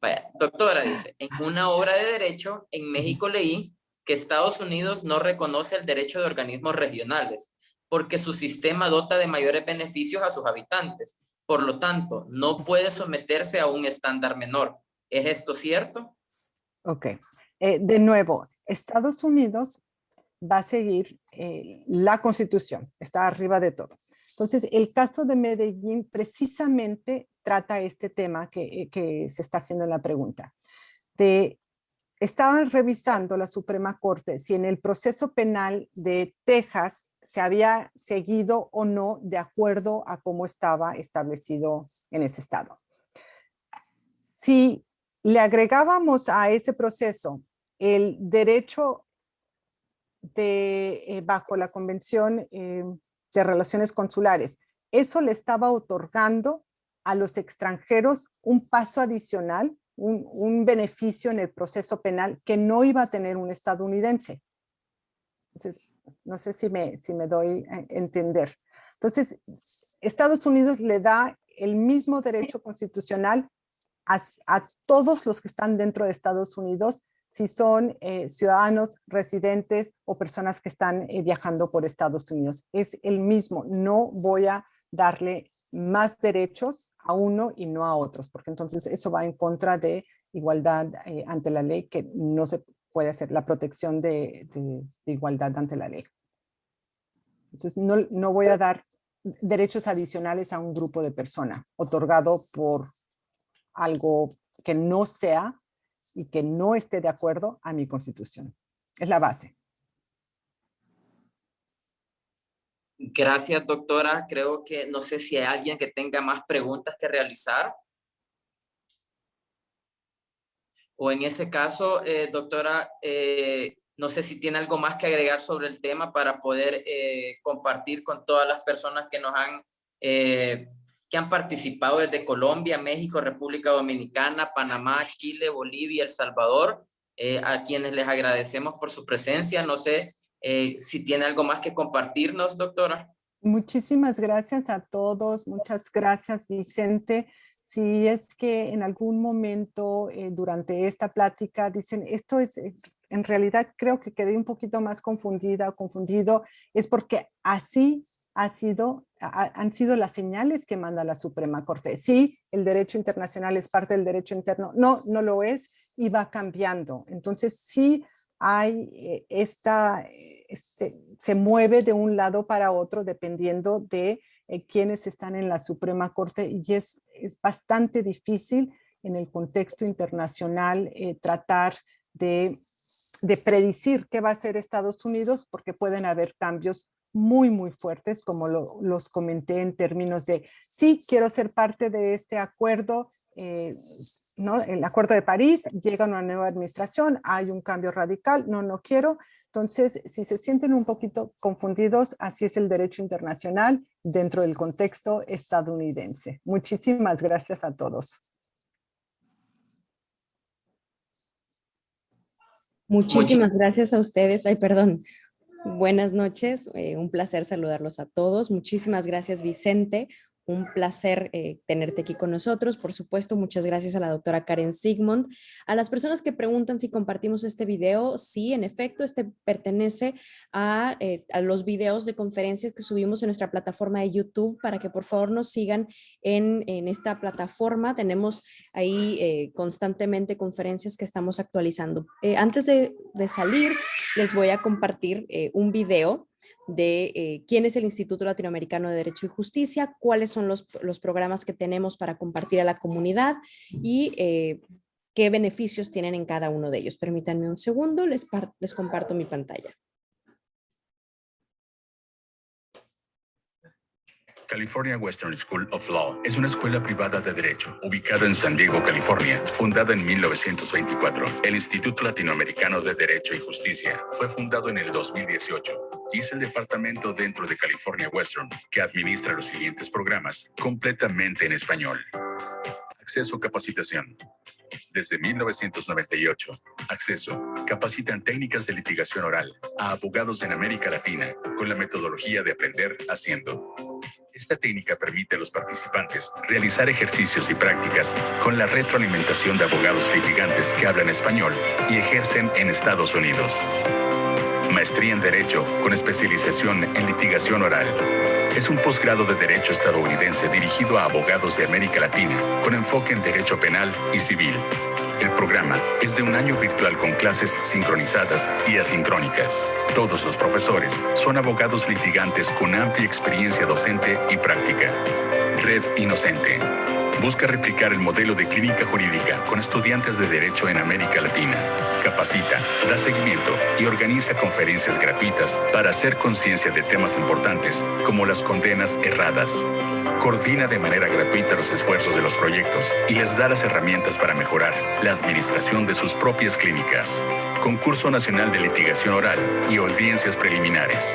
Vaya, doctora, dice, en una obra de derecho en México leí que Estados Unidos no reconoce el derecho de organismos regionales porque su sistema dota de mayores beneficios a sus habitantes. Por lo tanto, no puede someterse a un estándar menor. ¿Es esto cierto? Ok. De nuevo, Estados Unidos va a seguir la Constitución, está arriba de todo. Entonces, el caso de Medellín precisamente trata este tema que se está haciendo en la pregunta. Estaban revisando la Suprema Corte si en el proceso penal de Texas se había seguido o no de acuerdo a cómo estaba establecido en ese estado. Si le agregábamos a ese proceso el derecho bajo la Convención de Relaciones Consulares, eso le estaba otorgando a los extranjeros un paso adicional, un beneficio en el proceso penal que no iba a tener un estadounidense. Entonces, no sé si me doy a entender. Entonces, Estados Unidos le da el mismo derecho constitucional a todos los que están dentro de Estados Unidos, si son ciudadanos, residentes o personas que están viajando por Estados Unidos. Es el mismo, no voy a darle más derechos a uno y no a otros, porque entonces eso va en contra de igualdad ante la ley, que no se puede hacer, la protección de igualdad ante la ley. Entonces no voy a dar derechos adicionales a un grupo de personas, otorgado por algo que no sea y que no esté de acuerdo a mi Constitución. Es la base. Gracias, doctora. Creo que no sé si hay alguien que tenga más preguntas que realizar. O en ese caso, doctora, no sé si tiene algo más que agregar sobre el tema para poder compartir con todas las personas que han participado desde Colombia, México, República Dominicana, Panamá, Chile, Bolivia, El Salvador, a quienes les agradecemos por su presencia. No sé si tiene algo más que compartirnos, doctora. Muchísimas gracias a todos. Muchas gracias, Vicente. Si es que en algún momento durante esta plática dicen, esto es, en realidad creo que quedé un poquito más confundida o confundido, es porque así han sido las señales que manda la Suprema Corte. Sí, el derecho internacional es parte del derecho interno. No, no lo es y va cambiando. Entonces sí hay se mueve de un lado para otro dependiendo de quienes están en la Suprema Corte y es bastante difícil en el contexto internacional tratar de predecir qué va a hacer Estados Unidos porque pueden haber cambios muy fuertes, como los comenté en términos de, sí, quiero ser parte de este acuerdo, ¿no? El Acuerdo de París, llega una nueva administración, hay un cambio radical, no quiero. Entonces, si se sienten un poquito confundidos, así es el derecho internacional dentro del contexto estadounidense. Muchísimas gracias a todos. Muchísimas gracias a ustedes. Ay, perdón. Buenas noches, un placer saludarlos a todos. Muchísimas gracias, Vicente. Un placer tenerte aquí con nosotros. Por supuesto, muchas gracias a la doctora Karen Sigmund. A las personas que preguntan si compartimos este video, sí, en efecto, este pertenece a los videos de conferencias que subimos en nuestra plataforma de YouTube para que por favor nos sigan en esta plataforma. Tenemos ahí constantemente conferencias que estamos actualizando. Antes de salir, les voy a compartir un video de quién es el Instituto Latinoamericano de Derecho y Justicia, cuáles son los programas que tenemos para compartir a la comunidad y qué beneficios tienen en cada uno de ellos. Permítanme un segundo, les comparto mi pantalla. California Western School of Law es una escuela privada de derecho ubicada en San Diego, California, fundada en 1924. El Instituto Latinoamericano de Derecho y Justicia fue fundado en el 2018 y es el departamento dentro de California Western que administra los siguientes programas completamente en español. Acceso a capacitación, Desde 1998, Acceso capacita en técnicas de litigación oral a abogados en América Latina con la metodología de aprender haciendo. Esta técnica permite a los participantes realizar ejercicios y prácticas con la retroalimentación de abogados litigantes que hablan español y ejercen en Estados Unidos. Maestría en Derecho con especialización en litigación oral. Es un posgrado de Derecho estadounidense dirigido a abogados de América Latina con enfoque en Derecho Penal y Civil. El programa es de un año virtual con clases sincronizadas y asincrónicas. Todos los profesores son abogados litigantes con amplia experiencia docente y práctica. Red Inocente busca replicar el modelo de clínica jurídica con estudiantes de Derecho en América Latina. Capacita, da seguimiento y organiza conferencias gratuitas para hacer conciencia de temas importantes como las condenas erradas. Coordina de manera gratuita los esfuerzos de los proyectos y les da las herramientas para mejorar la administración de sus propias clínicas. Concurso Nacional de Litigación Oral y Audiencias Preliminares.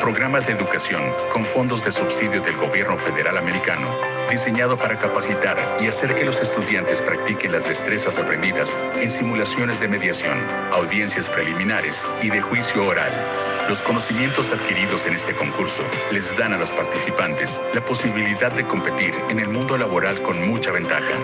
Programas de educación con fondos de subsidio del gobierno federal americano, diseñado para capacitar y hacer que los estudiantes practiquen las destrezas aprendidas en simulaciones de mediación, audiencias preliminares y de juicio oral. Los conocimientos adquiridos en este concurso les dan a los participantes la posibilidad de competir en el mundo laboral con mucha ventaja.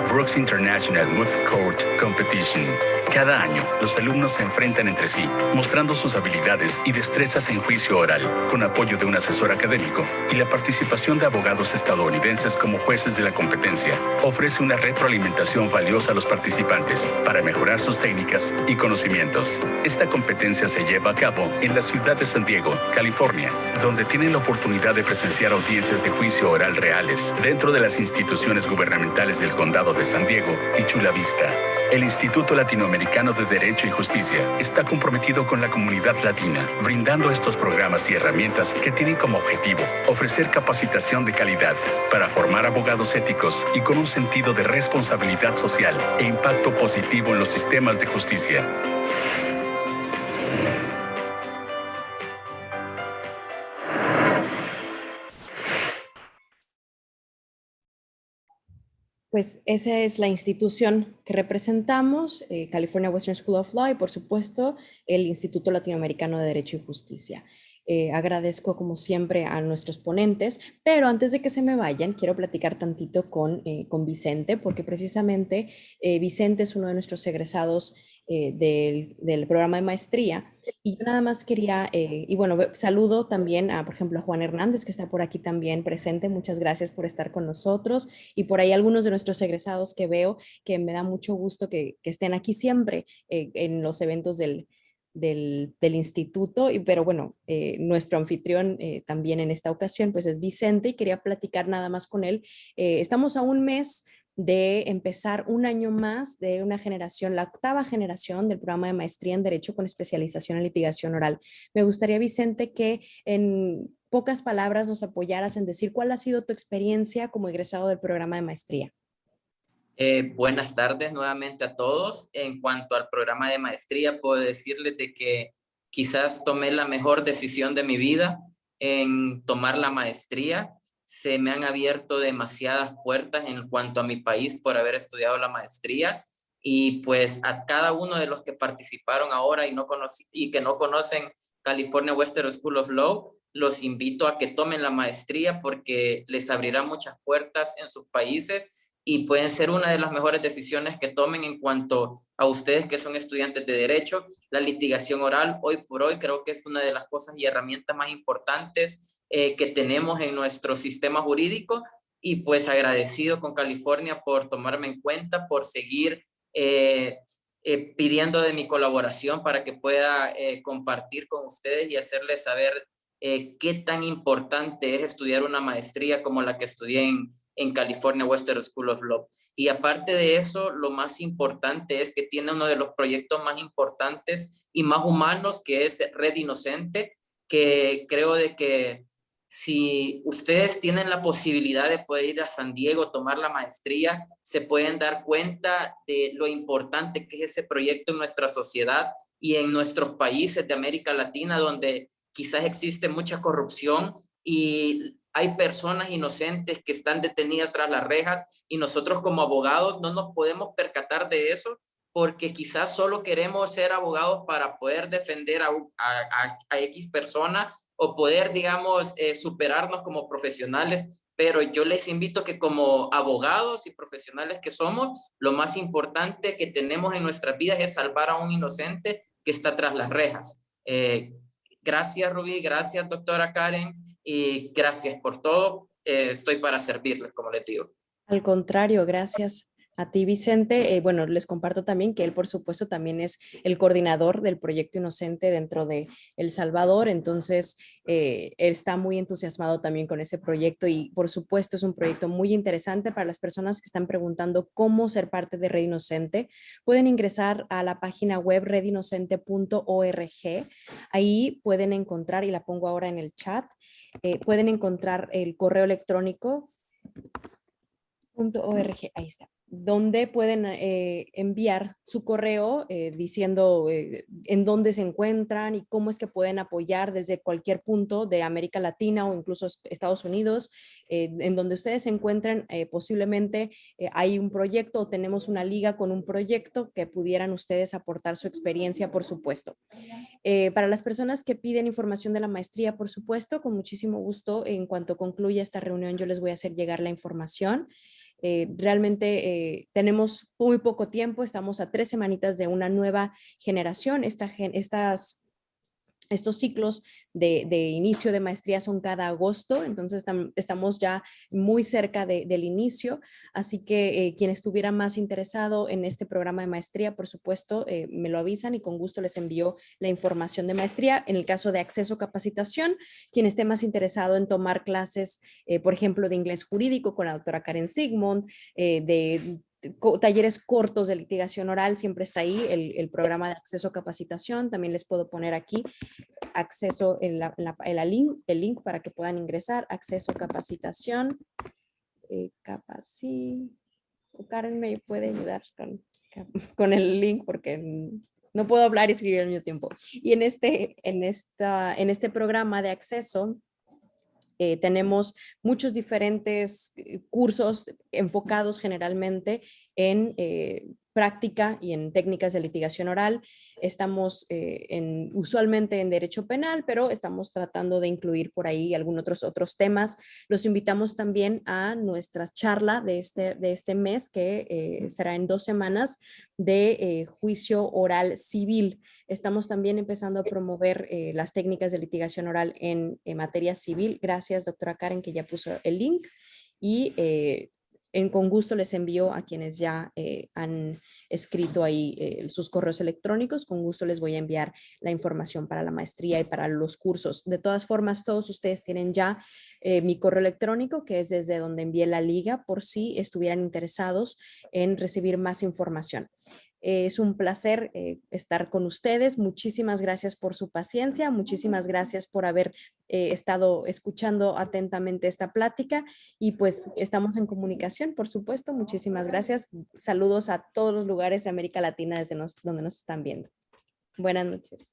Brooks International Moot Court Competition. Cada año, los alumnos se enfrentan entre sí, mostrando sus habilidades y destrezas en juicio oral, con apoyo de un asesor académico y la participación de abogados estadounidenses como jueces de la competencia. Ofrece una retroalimentación valiosa a los participantes para mejorar sus técnicas y conocimientos. Esta competencia se lleva a cabo en la ciudad de San Diego, California, donde tienen la oportunidad de presenciar audiencias de juicio oral reales dentro de las instituciones gubernamentales del Condado de San Diego y Chula Vista. El Instituto Latinoamericano de Derecho y Justicia está comprometido con la comunidad latina, brindando estos programas y herramientas que tienen como objetivo ofrecer capacitación de calidad para formar abogados éticos y con un sentido de responsabilidad social e impacto positivo en los sistemas de justicia. Pues esa es la institución que representamos, California Western School of Law y por supuesto el Instituto Latinoamericano de Derecho y Justicia. Agradezco como siempre a nuestros ponentes, pero antes de que se me vayan, quiero platicar tantito con Vicente, porque precisamente Vicente es uno de nuestros egresados del programa de maestría. Y yo nada más quería, y bueno, saludo también a, por ejemplo, a Juan Hernández, que está por aquí también presente. Muchas gracias por estar con nosotros. Y por ahí algunos de nuestros egresados que veo, que me da mucho gusto que estén aquí siempre en los eventos del instituto, pero bueno, nuestro anfitrión también en esta ocasión pues es Vicente y quería platicar nada más con él. Estamos a un mes de empezar un año más de una generación, la octava generación del programa de maestría en Derecho con especialización en litigación oral. Me gustaría, Vicente, que en pocas palabras nos apoyaras en decir cuál ha sido tu experiencia como egresado del programa de maestría. Buenas tardes nuevamente a todos. En cuanto al programa de maestría, puedo decirles de que quizás tomé la mejor decisión de mi vida en tomar la maestría. Se me han abierto demasiadas puertas en cuanto a mi país por haber estudiado la maestría y pues a cada uno de los que participaron ahora y que no conocen California Western School of Law, los invito a que tomen la maestría porque les abrirá muchas puertas en sus países y pueden ser una de las mejores decisiones que tomen en cuanto a ustedes que son estudiantes de Derecho. La litigación oral, hoy por hoy, creo que es una de las cosas y herramientas más importantes que tenemos en nuestro sistema jurídico y pues agradecido con California por tomarme en cuenta, por seguir pidiendo de mi colaboración para que pueda compartir con ustedes y hacerles saber qué tan importante es estudiar una maestría como la que estudié en California Western School of Law. Y aparte de eso, lo más importante es que tiene uno de los proyectos más importantes y más humanos, que es Red Inocente, que creo de que si ustedes tienen la posibilidad de poder ir a San Diego, tomar la maestría, se pueden dar cuenta de lo importante que es ese proyecto en nuestra sociedad y en nuestros países de América Latina, donde quizás existe mucha corrupción y hay personas inocentes que están detenidas tras las rejas y nosotros como abogados no nos podemos percatar de eso porque quizás solo queremos ser abogados para poder defender a X persona o poder, digamos, superarnos como profesionales. Pero yo les invito que como abogados y profesionales que somos, lo más importante que tenemos en nuestras vidas es salvar a un inocente que está tras las rejas. Gracias, Rubí, gracias, doctora Karen, y gracias por todo. Estoy para servirles, como les digo. Al contrario, gracias a ti, Vicente. Bueno, les comparto también que él, por supuesto, también es el coordinador del Proyecto Inocente dentro de El Salvador, entonces él está muy entusiasmado también con ese proyecto y, por supuesto, es un proyecto muy interesante para las personas que están preguntando cómo ser parte de Red Inocente. Pueden ingresar a la página web redinocente.org. Ahí pueden encontrar, y la pongo ahora en el chat, pueden encontrar el correo electrónico .org, ahí está, donde pueden enviar su correo diciendo en dónde se encuentran y cómo es que pueden apoyar desde cualquier punto de América Latina o incluso Estados Unidos, en donde ustedes se encuentren. Posiblemente hay un proyecto o tenemos una liga con un proyecto que pudieran ustedes aportar su experiencia, por supuesto. Para las personas que piden información de la maestría, por supuesto, con muchísimo gusto, en cuanto concluya esta reunión, yo les voy a hacer llegar la información. Realmente tenemos muy poco tiempo, estamos a 3 semanitas de una nueva generación. Estos ciclos de inicio de maestría son cada agosto, entonces estamos ya muy cerca del inicio, así que quien estuviera más interesado en este programa de maestría, por supuesto, me lo avisan y con gusto les envío la información de maestría. En el caso de acceso a capacitación, quien esté más interesado en tomar clases, por ejemplo, de inglés jurídico con la doctora Karen Sigmund, de talleres cortos de litigación oral, siempre está ahí el programa de acceso a capacitación. También les puedo poner aquí acceso el link para que puedan ingresar, acceso a capacitación. Karen me puede ayudar con el link porque no puedo hablar y escribir al mismo tiempo. Y en este programa de acceso tenemos muchos diferentes cursos enfocados generalmente en práctica y en técnicas de litigación oral. Estamos usualmente en derecho penal, pero estamos tratando de incluir por ahí algunos otros temas. Los invitamos también a nuestra charla de este mes, que será en 2 semanas, de juicio oral civil. Estamos también empezando a promover las técnicas de litigación oral en materia civil. Gracias, doctora Karen, que ya puso el link. Y con gusto les envío a quienes ya han escrito ahí sus correos electrónicos. Con gusto les voy a enviar la información para la maestría y para los cursos. De todas formas, todos ustedes tienen ya mi correo electrónico, que es desde donde envié la liga, por si estuvieran interesados en recibir más información. Es un placer estar con ustedes. Muchísimas gracias por su paciencia. Muchísimas gracias por haber estado escuchando atentamente esta plática y pues estamos en comunicación, por supuesto. Muchísimas gracias. Saludos a todos los lugares de América Latina desde donde nos están viendo. Buenas noches.